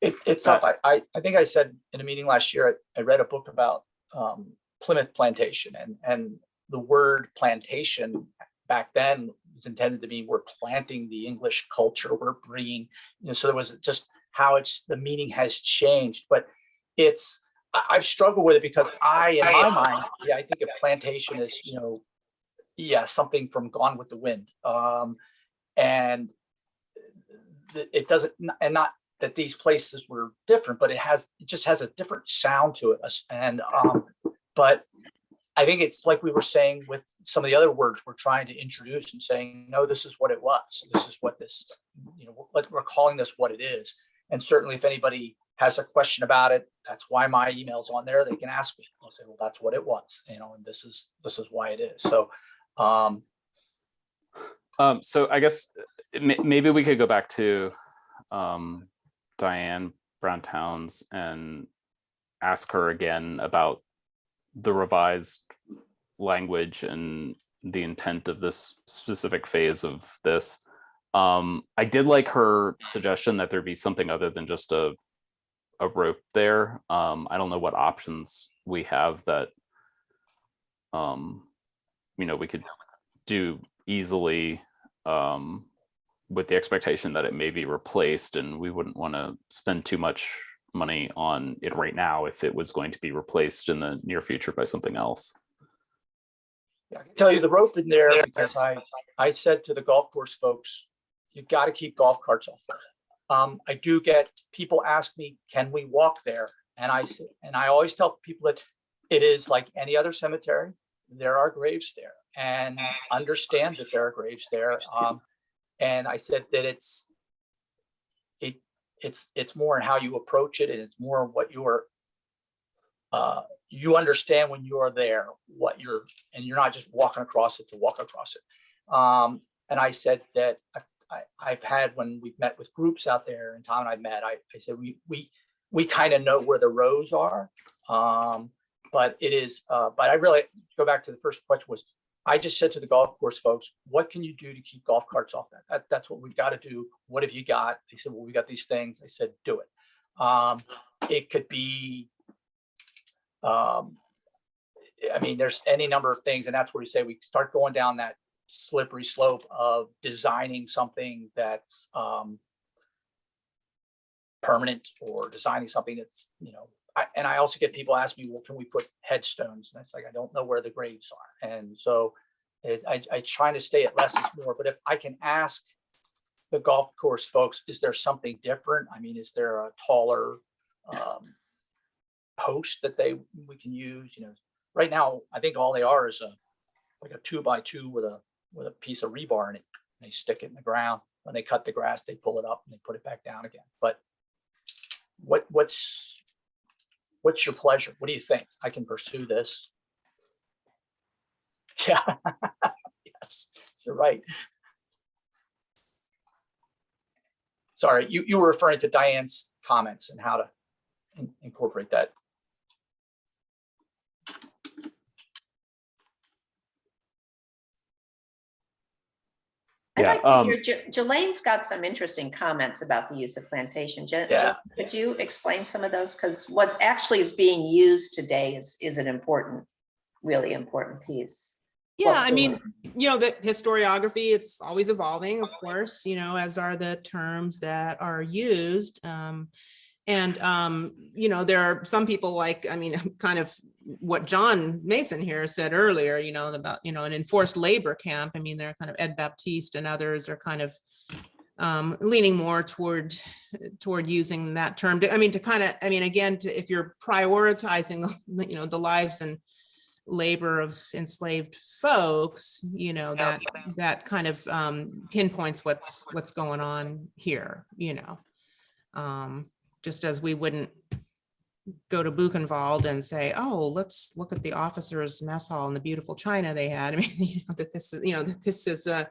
It's tough. I think I said in a meeting last year, I read a book about Plymouth plantation, and the word plantation back then was intended to mean we're planting the English culture, we're bringing, so there was just how the meaning has changed. But I've struggled with it because in my mind, I think of plantation as, something from Gone with the Wind. And it doesn't, and not that these places were different, but it just has a different sound to it. And but I think it's like we were saying with some of the other words we're trying to introduce and saying, no, this is what it was. This is what this, we're calling this what it is. And certainly if anybody has a question about it, that's why my email's on there. They can ask me. I'll say, well, that's what it was, and this is why it is. So, so I guess maybe we could go back to Diane Brown Towns and ask her again about the revised language and the intent of this specific phase of this. I did like her suggestion that there be something other than just a rope there. I don't know what options we have that we could do easily. with the expectation that it may be replaced, and we wouldn't want to spend too much money on it right now if it was going to be replaced in the near future by something else. I can tell you the rope in there because I said to the golf course folks, you got to keep golf carts off there. I do get people ask me, can we walk there? And I always tell people that it is like any other cemetery. There are graves there, and understand that there are graves there. And I said that it's more in how you approach it, and it's more what you understand when you are there, and you're not just walking across it to walk across it. And I said that I've had, when we've met with groups out there, and Tom and I met, I said we kind of know where the rows are, but it is. But I really go back to the first question was, I just said to the golf course folks, what can you do to keep golf carts off that? That's what we've got to do. What have you got? They said, well, we got these things. I said, do it. It could be, I mean, there's any number of things, and that's where we say we start going down that slippery slope of designing something that's permanent, or designing something that's, and I also get people ask me, well, can we put headstones? And it's like, I don't know where the graves are. And so I try to stay at less is more, but if I can ask the golf course folks, is there something different? I mean, is there a taller post that we can use? Right now, I think all they are is like a 2x2 with a piece of rebar in it. And they stick it in the ground. When they cut the grass, they pull it up and they put it back down again. But what's your pleasure? What do you think? I can pursue this. Yeah. Yes, you're right. Sorry, you were referring to Diane's comments and how to incorporate that. I'd like to hear, Jelane's got some interesting comments about the use of plantation. Yeah. Could you explain some of those? Because what actually is being used today is an important, really important piece. Yeah, I mean, the historiography, it's always evolving, of course, as are the terms that are used. And there are some people like, kind of what John Mason here said earlier, about, an enforced labor camp. I mean, they're kind of Ed Baptiste and others are kind of leaning more toward using that term. If you're prioritizing, the lives and labor of enslaved folks, that kind of pinpoints what's going on here, just as we wouldn't go to Buchenwald and say, oh, let's look at the officers' mess hall and the beautiful china they had. I mean, that this is to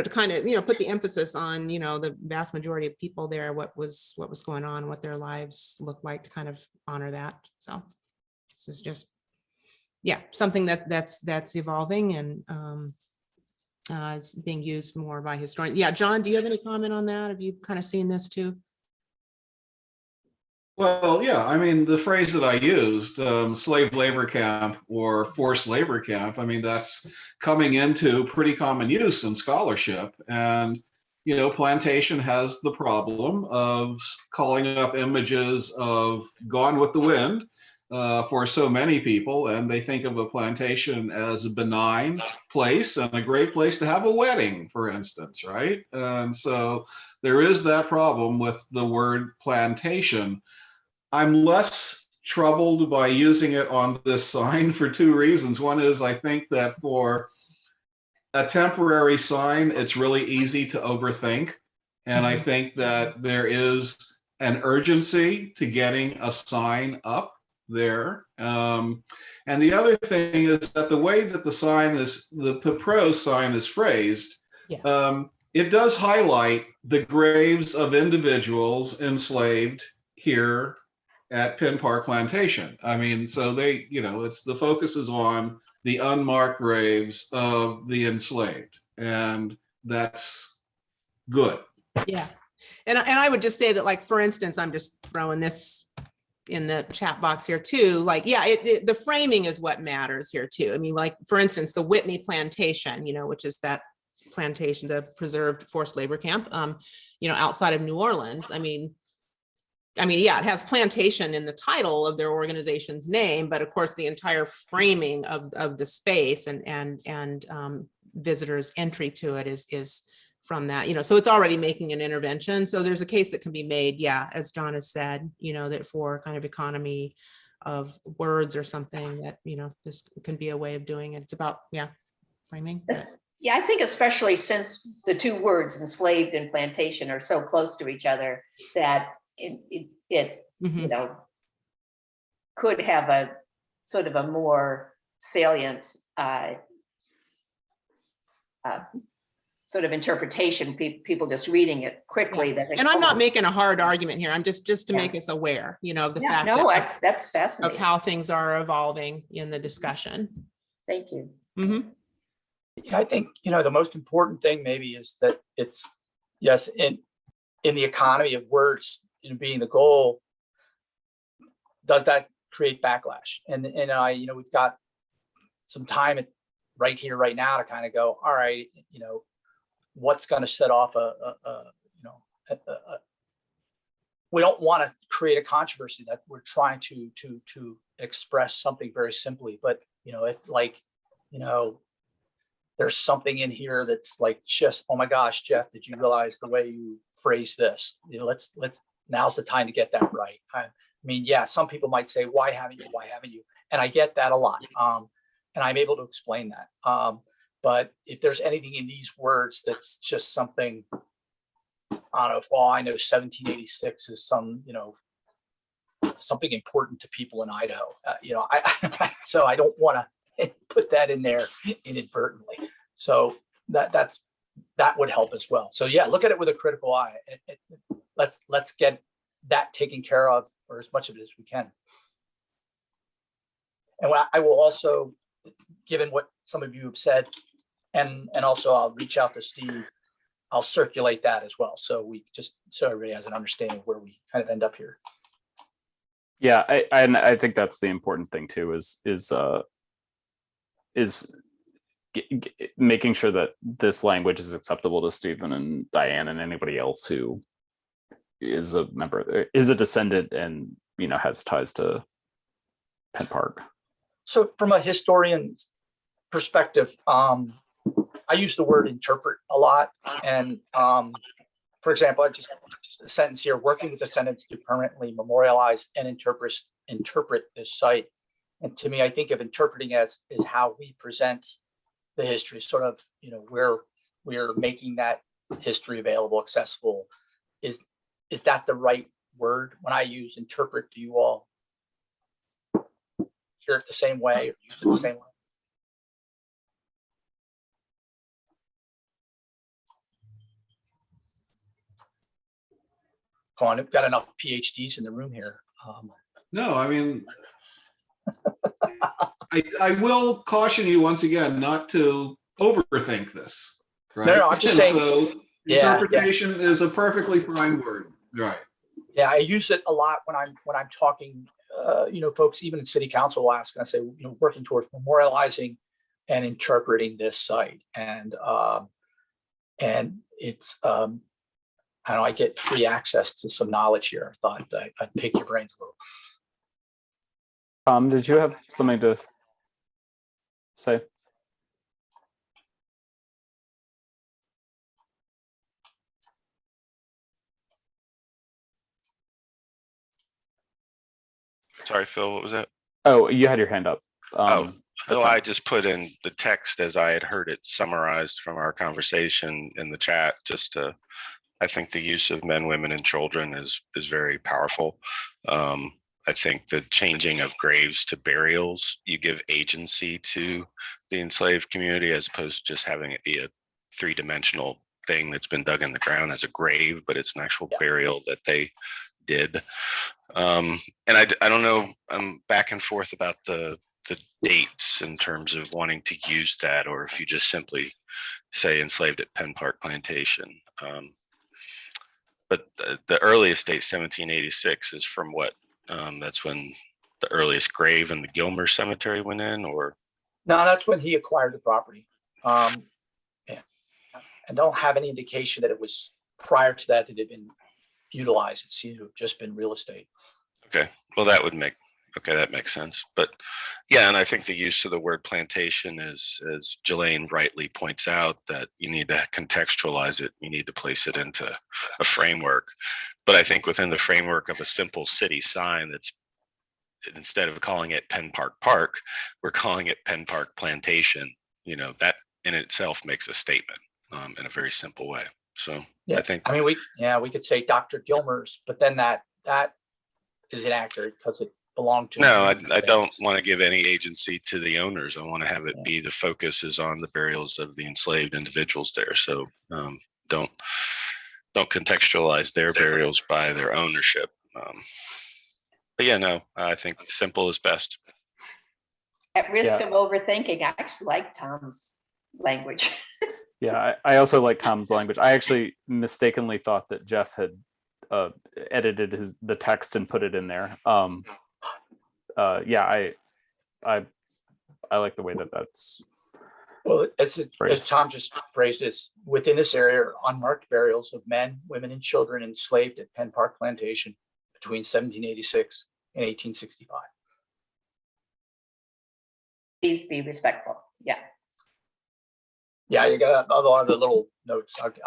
kind of, put the emphasis on, the vast majority of people there, what was going on, what their lives looked like, to kind of honor that. So this is just, something that's evolving and it's being used more by historians. Yeah, John, do you have any comment on that? Have you kind of seen this too? Well, yeah, I mean, the phrase that I used, slave labor camp or forced labor camp, I mean, that's coming into pretty common use in scholarship. And, plantation has the problem of calling up images of Gone with the Wind for so many people. And they think of a plantation as a benign place and a great place to have a wedding, for instance, right? And so there is that problem with the word plantation. I'm less troubled by using it on this sign for two reasons. One is I think that for a temporary sign, it's really easy to overthink. And I think that there is an urgency to getting a sign up there. And the other thing is that the way that the pro sign is phrased, it does highlight the graves of individuals enslaved here at Penn Park Plantation. I mean, so they, it's the focus is on the unmarked graves of the enslaved, and that's good. Yeah, and I would just say that, like, for instance, I'm just throwing this in the chat box here too. Like, the framing is what matters here too. I mean, like, for instance, the Whitney Plantation, which is that plantation, the preserved forced labor camp, outside of New Orleans. I mean, yeah, it has plantation in the title of their organization's name, but of course the entire framing of the space and visitors' entry to it is from that, so it's already making an intervention. So there's a case that can be made, yeah, as John has said, that for kind of economy of words or something that, this can be a way of doing it. It's about, framing. Yeah, I think especially since the two words enslaved and plantation are so close to each other that it could have a sort of a more salient sort of interpretation, people just reading it quickly. That And I'm not making a hard argument here. I'm just to make us aware, of the fact that's fascinating. of how things are evolving in the discussion. Thank you. Yeah, I think, the most important thing maybe is that it's, yes, in the economy of words, being the goal, does that create backlash? And we've got some time right here, right now to kind of go, all right, what's going to set off we don't want to create a controversy that we're trying to express something very simply, but if there's something in here that's like, just, oh my gosh, Jeff, did you realize the way you phrase this? Let's now's the time to get that right. I mean, yeah, some people might say, why haven't you? And I get that a lot. And I'm able to explain that. But if there's anything in these words that's just something, I don't know, if all I know 1786 is some, something important to people in Idaho, so I don't want to put that in there inadvertently. So that would help as well. So yeah, look at it with a critical eye. Let's get that taken care of, or as much of it as we can. And I will also, given what some of you have said, and also I'll reach out to Steve, I'll circulate that as well. So so everybody has an understanding of where we kind of end up here. Yeah, I think that's the important thing too, is making sure that this language is acceptable to Stephen and Diane and anybody else who is a member, is a descendant, and has ties to Penn Park. So from a historian perspective, I use the word interpret a lot. And for example, just a sentence here: working with descendants to permanently memorialize and interpret this site. And to me, I think of interpreting as is how we present the history, sort of, where we're making that history available, accessible. Is that the right word? When I use interpret, do you all hear it the same way, or use it the same way? Come on, we've got enough PhDs in the room here. No, I mean, I will caution you once again not to overthink this. Right? No, I'm just saying. So interpretation is a perfectly fine word, right? Yeah, I use it a lot when I'm talking. Folks, even in city council, will ask, and I say, working towards memorializing and interpreting this site, and it's I don't know, I get free access to some knowledge here. I thought I'd pick your brains a little. Did you have something to say? Sorry, Phil, what was that? Oh, you had your hand up. I just put in the text as I had heard it summarized from our conversation in the chat. I think the use of men, women, and children is very powerful. I think the changing of graves to burials, you give agency to the enslaved community as opposed to just having it be a three-dimensional thing that's been dug in the ground as a grave, but it's an actual burial that they did. And I don't know, I'm back and forth about the dates in terms of wanting to use that, or if you just simply say enslaved at Penn Park Plantation. But the earliest date, 1786, is from what? That's when the earliest grave in the Gilmer Cemetery went in, or? No, that's when he acquired the property. Yeah. and don't have any indication that it was prior to that it had been utilized. It seems to have just been real estate. Okay, well, that makes sense. But yeah, and I think the use of the word plantation is, as Jelaine rightly points out, that you need to contextualize it. You need to place it into a framework. But I think within the framework of a simple city sign, that's, instead of calling it Penn Park Park, we're calling it Penn Park Plantation. That in itself makes a statement in a very simple way. So Yeah, I think, we could say Dr. Gilmer's, but then that is inaccurate because it belonged to. no, I don't want to give any agency to the owners. I want to have it be the focus is on the burials of the enslaved individuals there. So don't contextualize their burials by their ownership. But yeah, no, I think simple is best. At risk Yeah. of overthinking, I actually like Tom's language. Yeah, I also like Tom's language. I actually mistakenly thought that Jeff had edited the text and put it in there. Yeah, I like the way that's. Well, as Tom just phrased it, within this area are unmarked burials of men, women, and children enslaved at Penn Park Plantation between 1786 and 1865. Please be respectful. Yeah. Yeah, you got other little notes. But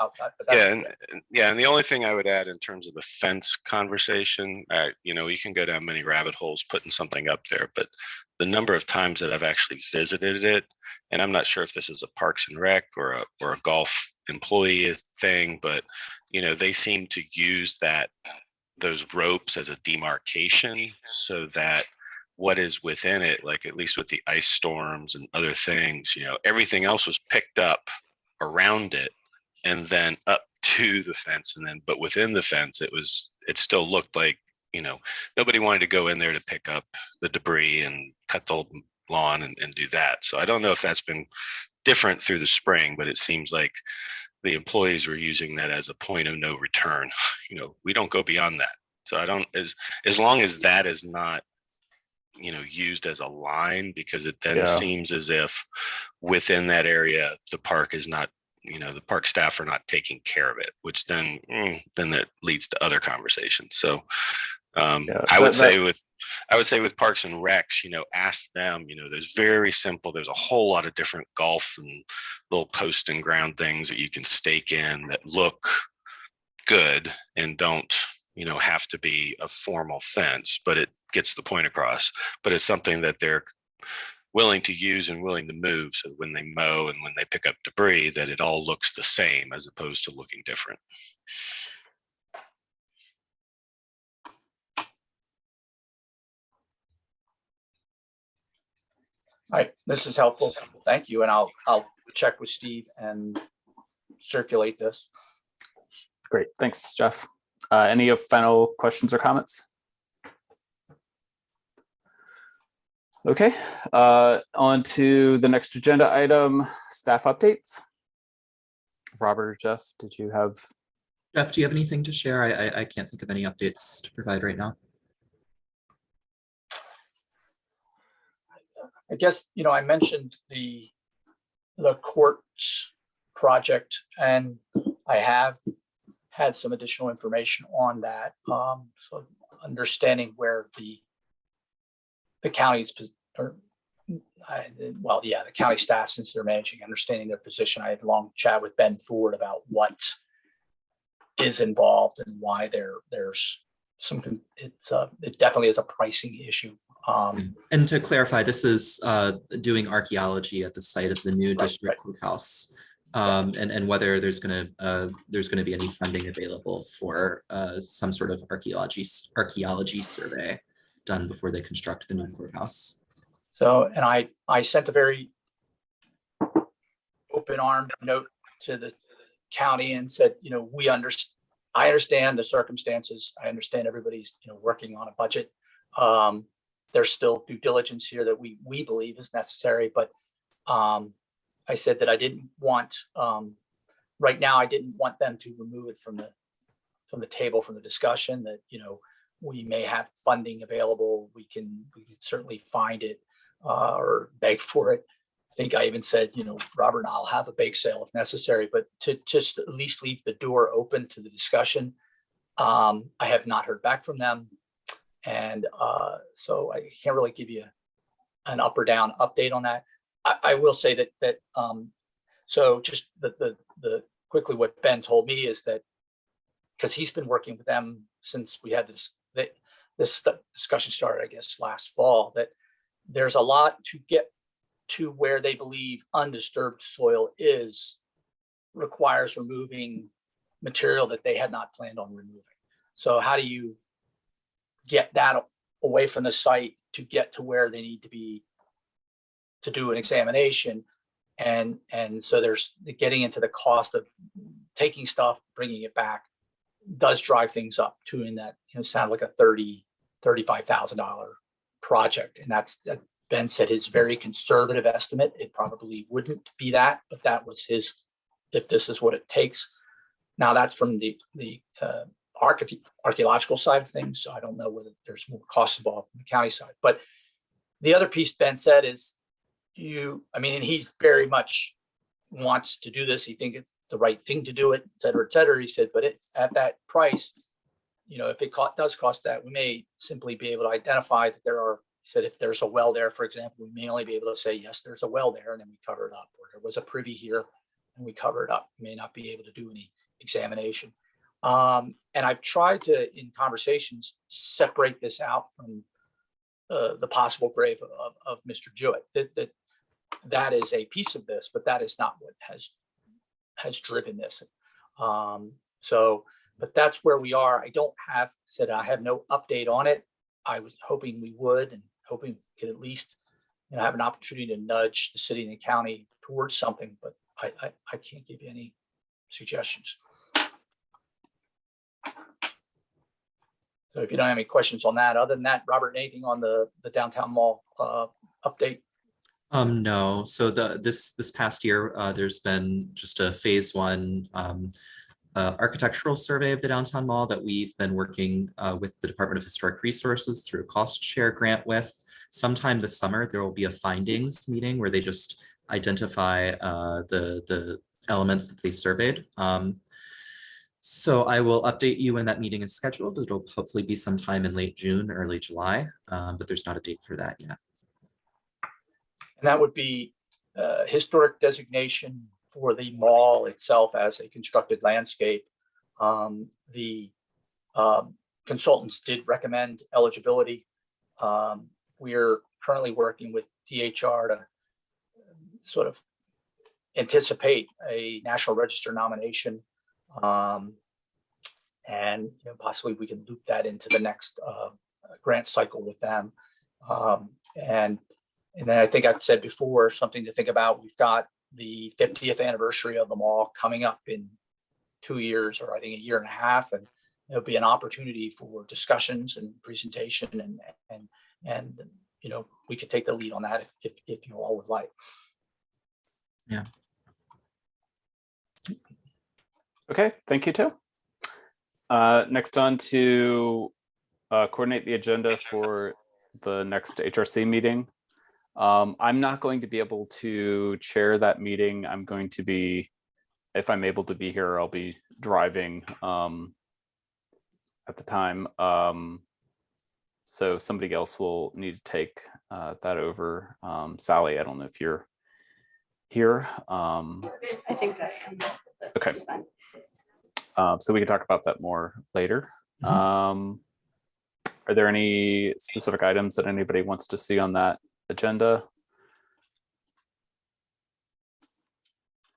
And the only thing I would add in terms of the fence conversation, you can go down many rabbit holes putting something up there, but the number of times that I've actually visited it, and I'm not sure if this is a Parks and Rec or a golf employee thing, but they seem to use those ropes as a demarcation so that what is within it, like at least with the ice storms and other things, everything else was picked up around it and then up to the fence. But within the fence, it still looked like, nobody wanted to go in there to pick up the debris and cut the lawn and do that. So I don't know if that's been different through the spring, but it seems like the employees were using that as a point of no return. We don't go beyond that. So I don't, as long as that is not, used as a line, because it then seems as if within that area, the park is not, the park staff are not taking care of it, which then that leads to other conversations. So I would say with Parks and Recs, ask them, there's a whole lot of different golf and little post and ground things that you can stake in that look good and don't, have to be a formal fence, but it gets the point across. But it's something that they're willing to use and willing to move, so when they mow and when they pick up debris, that it all looks the same as opposed to looking different. All right, this is helpful. Thank you. And I'll check with Steve and circulate this. Great. Thanks, Jeff. Any final questions or comments? Okay, on to the next agenda item, staff updates. Robert or Jeff, did you have? Jeff, do you have anything to share? I can't think of any updates to provide right now. I guess, I mentioned the courts project, and I have had some additional information on that. So understanding where the county's, the county staff, since they're managing, understanding their position. I had a long chat with Ben Ford about what is involved and why there's some, it definitely is a pricing issue. And to clarify, this is doing archaeology at the site of the new district courthouse, and whether there's going to be any funding available for some sort of archaeology survey done before they construct the new courthouse. So, and I sent a very open-armed note to the county and said, I understand the circumstances. I understand everybody's, working on a budget. There's still due diligence here that we believe is necessary, but I said that I didn't want, right now, I didn't want them to remove it from the table, from the discussion, that, we may have funding available. We can certainly find it or beg for it. think I even said, Robert and I'll have a bake sale if necessary, but to just at least leave the door open to the discussion. I have not heard back from them. And so I can't really give you an up or down update on that. I will say that so just the quickly what Ben told me is that because he's been working with them since we had this discussion started, I guess, last fall, that there's a lot to get to where they believe undisturbed soil requires removing material that they had not planned on removing. So how do you get that away from the site to get to where they need to be to do an examination? And so there's getting into the cost of taking stuff, bringing it back does drive things up to in that, sound like a $35,000 project. And that's, Ben said, his very conservative estimate. It probably wouldn't be that, but that was his, if this is what it takes. Now that's from the archaeological side of things. So I don't know whether there's more costs involved from the county side. But the other piece Ben said is and he very much wants to do this. He thinks it's the right thing to do it, et cetera, et cetera. He said, but at that price, if it does cost that, we may simply be able to identify that there are, he said, if there's a well there, for example, we may only be able to say, yes, there's a well there, and then we cover it up, or there was a privy here and we cover it up. We may not be able to do any examination. And I've tried to, in conversations, separate this out from the possible grave of Mr. Jewett. That is a piece of this, but that is not what has driven this. But that's where we are. I have no update on it. I was hoping we would, and hoping we could at least have an opportunity to nudge the city and the county towards something, but I can't give you any suggestions. So if you don't have any questions on that, other than that, Robert, anything on the downtown mall update? No. So this past year, there's been just a phase 1 architectural survey of the downtown mall that we've been working with the Department of Historic Resources through a cost share grant with. Sometime this summer, there will be a findings meeting where they just identify the elements that they surveyed. So I will update you when that meeting is scheduled. It'll hopefully be sometime in late June, early July, but there's not a date for that yet. And that would be historic designation for the mall itself as a constructed landscape. The consultants did recommend eligibility. We're currently working with DHR to sort of anticipate a National Register nomination. And possibly we can loop that into the next grant cycle with them. And then I think I've said before, something to think about. We've got the 50th anniversary of the mall coming up in 2 years, or I think a year and a half, and there'll be an opportunity for discussions and presentation, and we could take the lead on that if you all would like. Yeah. Okay, thank you, too. Next on to coordinate the agenda for the next HRC meeting. I'm not going to be able to chair that meeting. I'm going to be, if I'm able to be here, I'll be driving at the time. So somebody else will need to take that over. Sally, I don't know if you're here. I think that's okay. So we can talk about that more later. Mm-hmm. Are there any specific items that anybody wants to see on that agenda?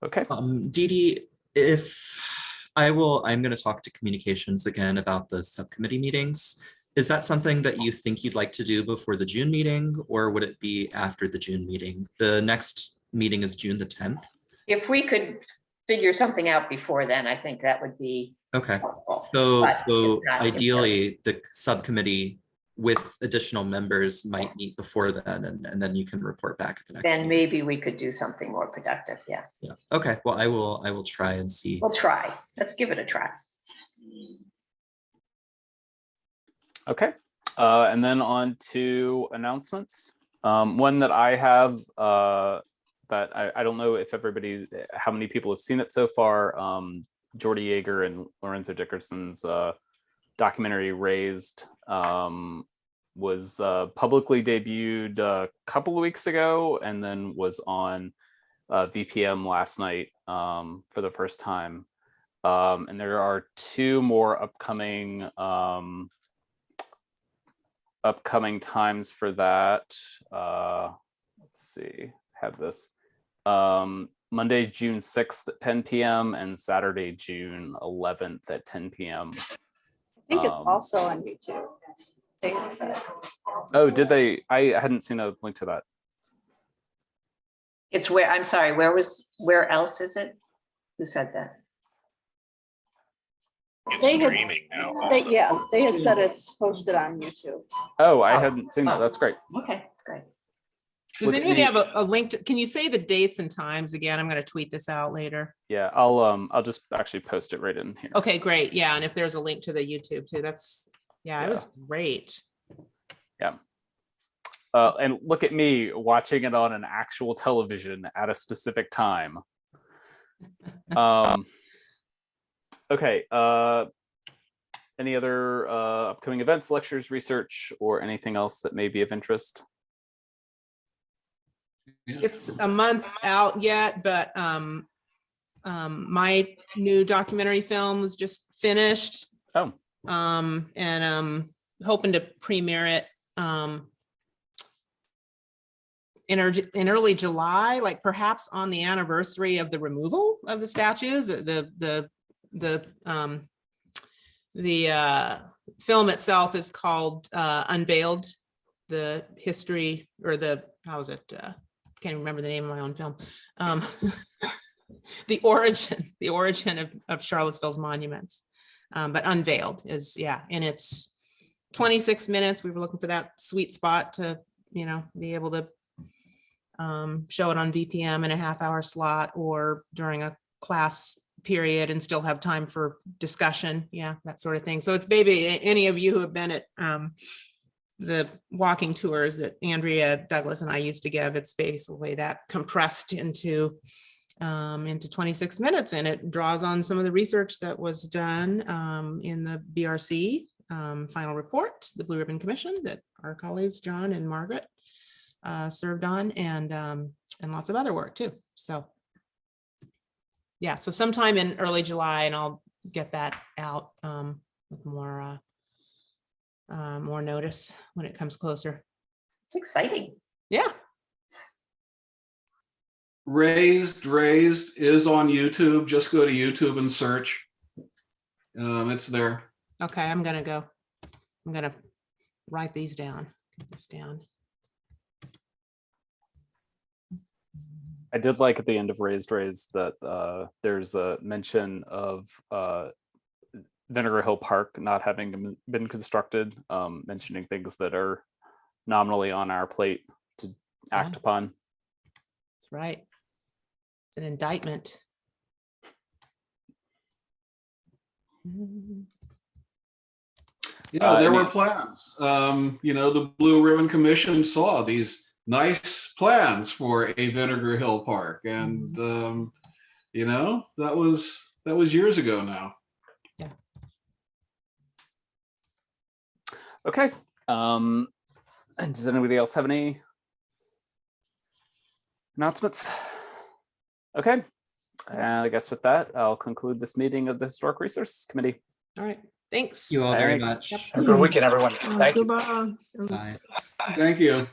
Okay. Dee Dee, I'm going to talk to communications again about the subcommittee meetings. Is that something that you think you'd like to do before the June meeting, or would it be after the June meeting? The next meeting is June the 10th. If we could figure something out before then, I think that would be okay. helpful. So ideally, the subcommittee with additional members might meet before then, and then you can report back at the next then meeting. maybe we could do something more productive. Yeah. Yeah. Okay. Well, I will try and see. We'll try. Let's give it a try. Okay. And then on to announcements. One that I have that I don't know if how many people have seen it so far. Jordy Yeager and Lorenzo Dickerson's documentary Raised was publicly debuted a couple of weeks ago, and then was on VPM last night for the first time. And there are 2 more upcoming times for that. Let's see, have this. Monday, June 6th at 10 p.m. and Saturday, June 11th at 10 p.m. I think it's also on YouTube. They said. Oh, did they? I hadn't seen a link to that. It's where, I'm sorry, where else is it? Who said that? It's They had- streaming now. They had said it's posted on YouTube. Oh, I hadn't seen that. That's great. Okay, great. Does Would anybody any- have a link to, can you say the dates and times again? I'm gonna tweet this out later. Yeah, I'll just actually post it right in here. Okay, great. Yeah, and if there's a link to the YouTube too, that's, yeah, it was great. And look at me watching it on an actual television at a specific time. Okay. Any other upcoming events, lectures, research, or anything else that may be of interest? It's a month out yet, but my new documentary film was just finished. Oh. And hoping to premiere it in early July, like perhaps on the anniversary of the removal of the statues. The film itself is called Unveiled, the history, or how was it? Can't even remember the name of my own film. The origin of Charlottesville's monuments. But Unveiled is, and it's 26 minutes. We were looking for that sweet spot to, be able to show it on VPM in a half-hour slot or during a class period and still have time for discussion. Yeah, that sort of thing. So it's maybe any of you who have been at the walking tours that Andrea Douglas and I used to give, it's basically that compressed into 26 minutes, and it draws on some of the research that was done in the BRC final report, the Blue Ribbon Commission, that our colleagues John and Margaret served on, and lots of other work too. So yeah, so sometime in early July, and I'll get that out with more notice when it comes closer. It's exciting. Yeah. Raised is on YouTube. Just go to YouTube and search. It's there. Okay, I'm gonna write these down. Get this down. I did like at the end of Raised that there's a mention of Vinegar Hill Park not having been constructed, mentioning things that are nominally on our plate to act upon. That's right. It's an indictment. There were plans. The Blue Ribbon Commission saw these nice plans for a Vinegar Hill Park, and that was years ago now. Yeah. Okay. And does anybody else have any announcements? Okay. And I guess with that, I'll conclude this meeting of the Historic Resources Committee. All right. Thanks. You all very Thanks. much. Have a good weekend, everyone. Thank you. Goodbye. Bye. Thank you.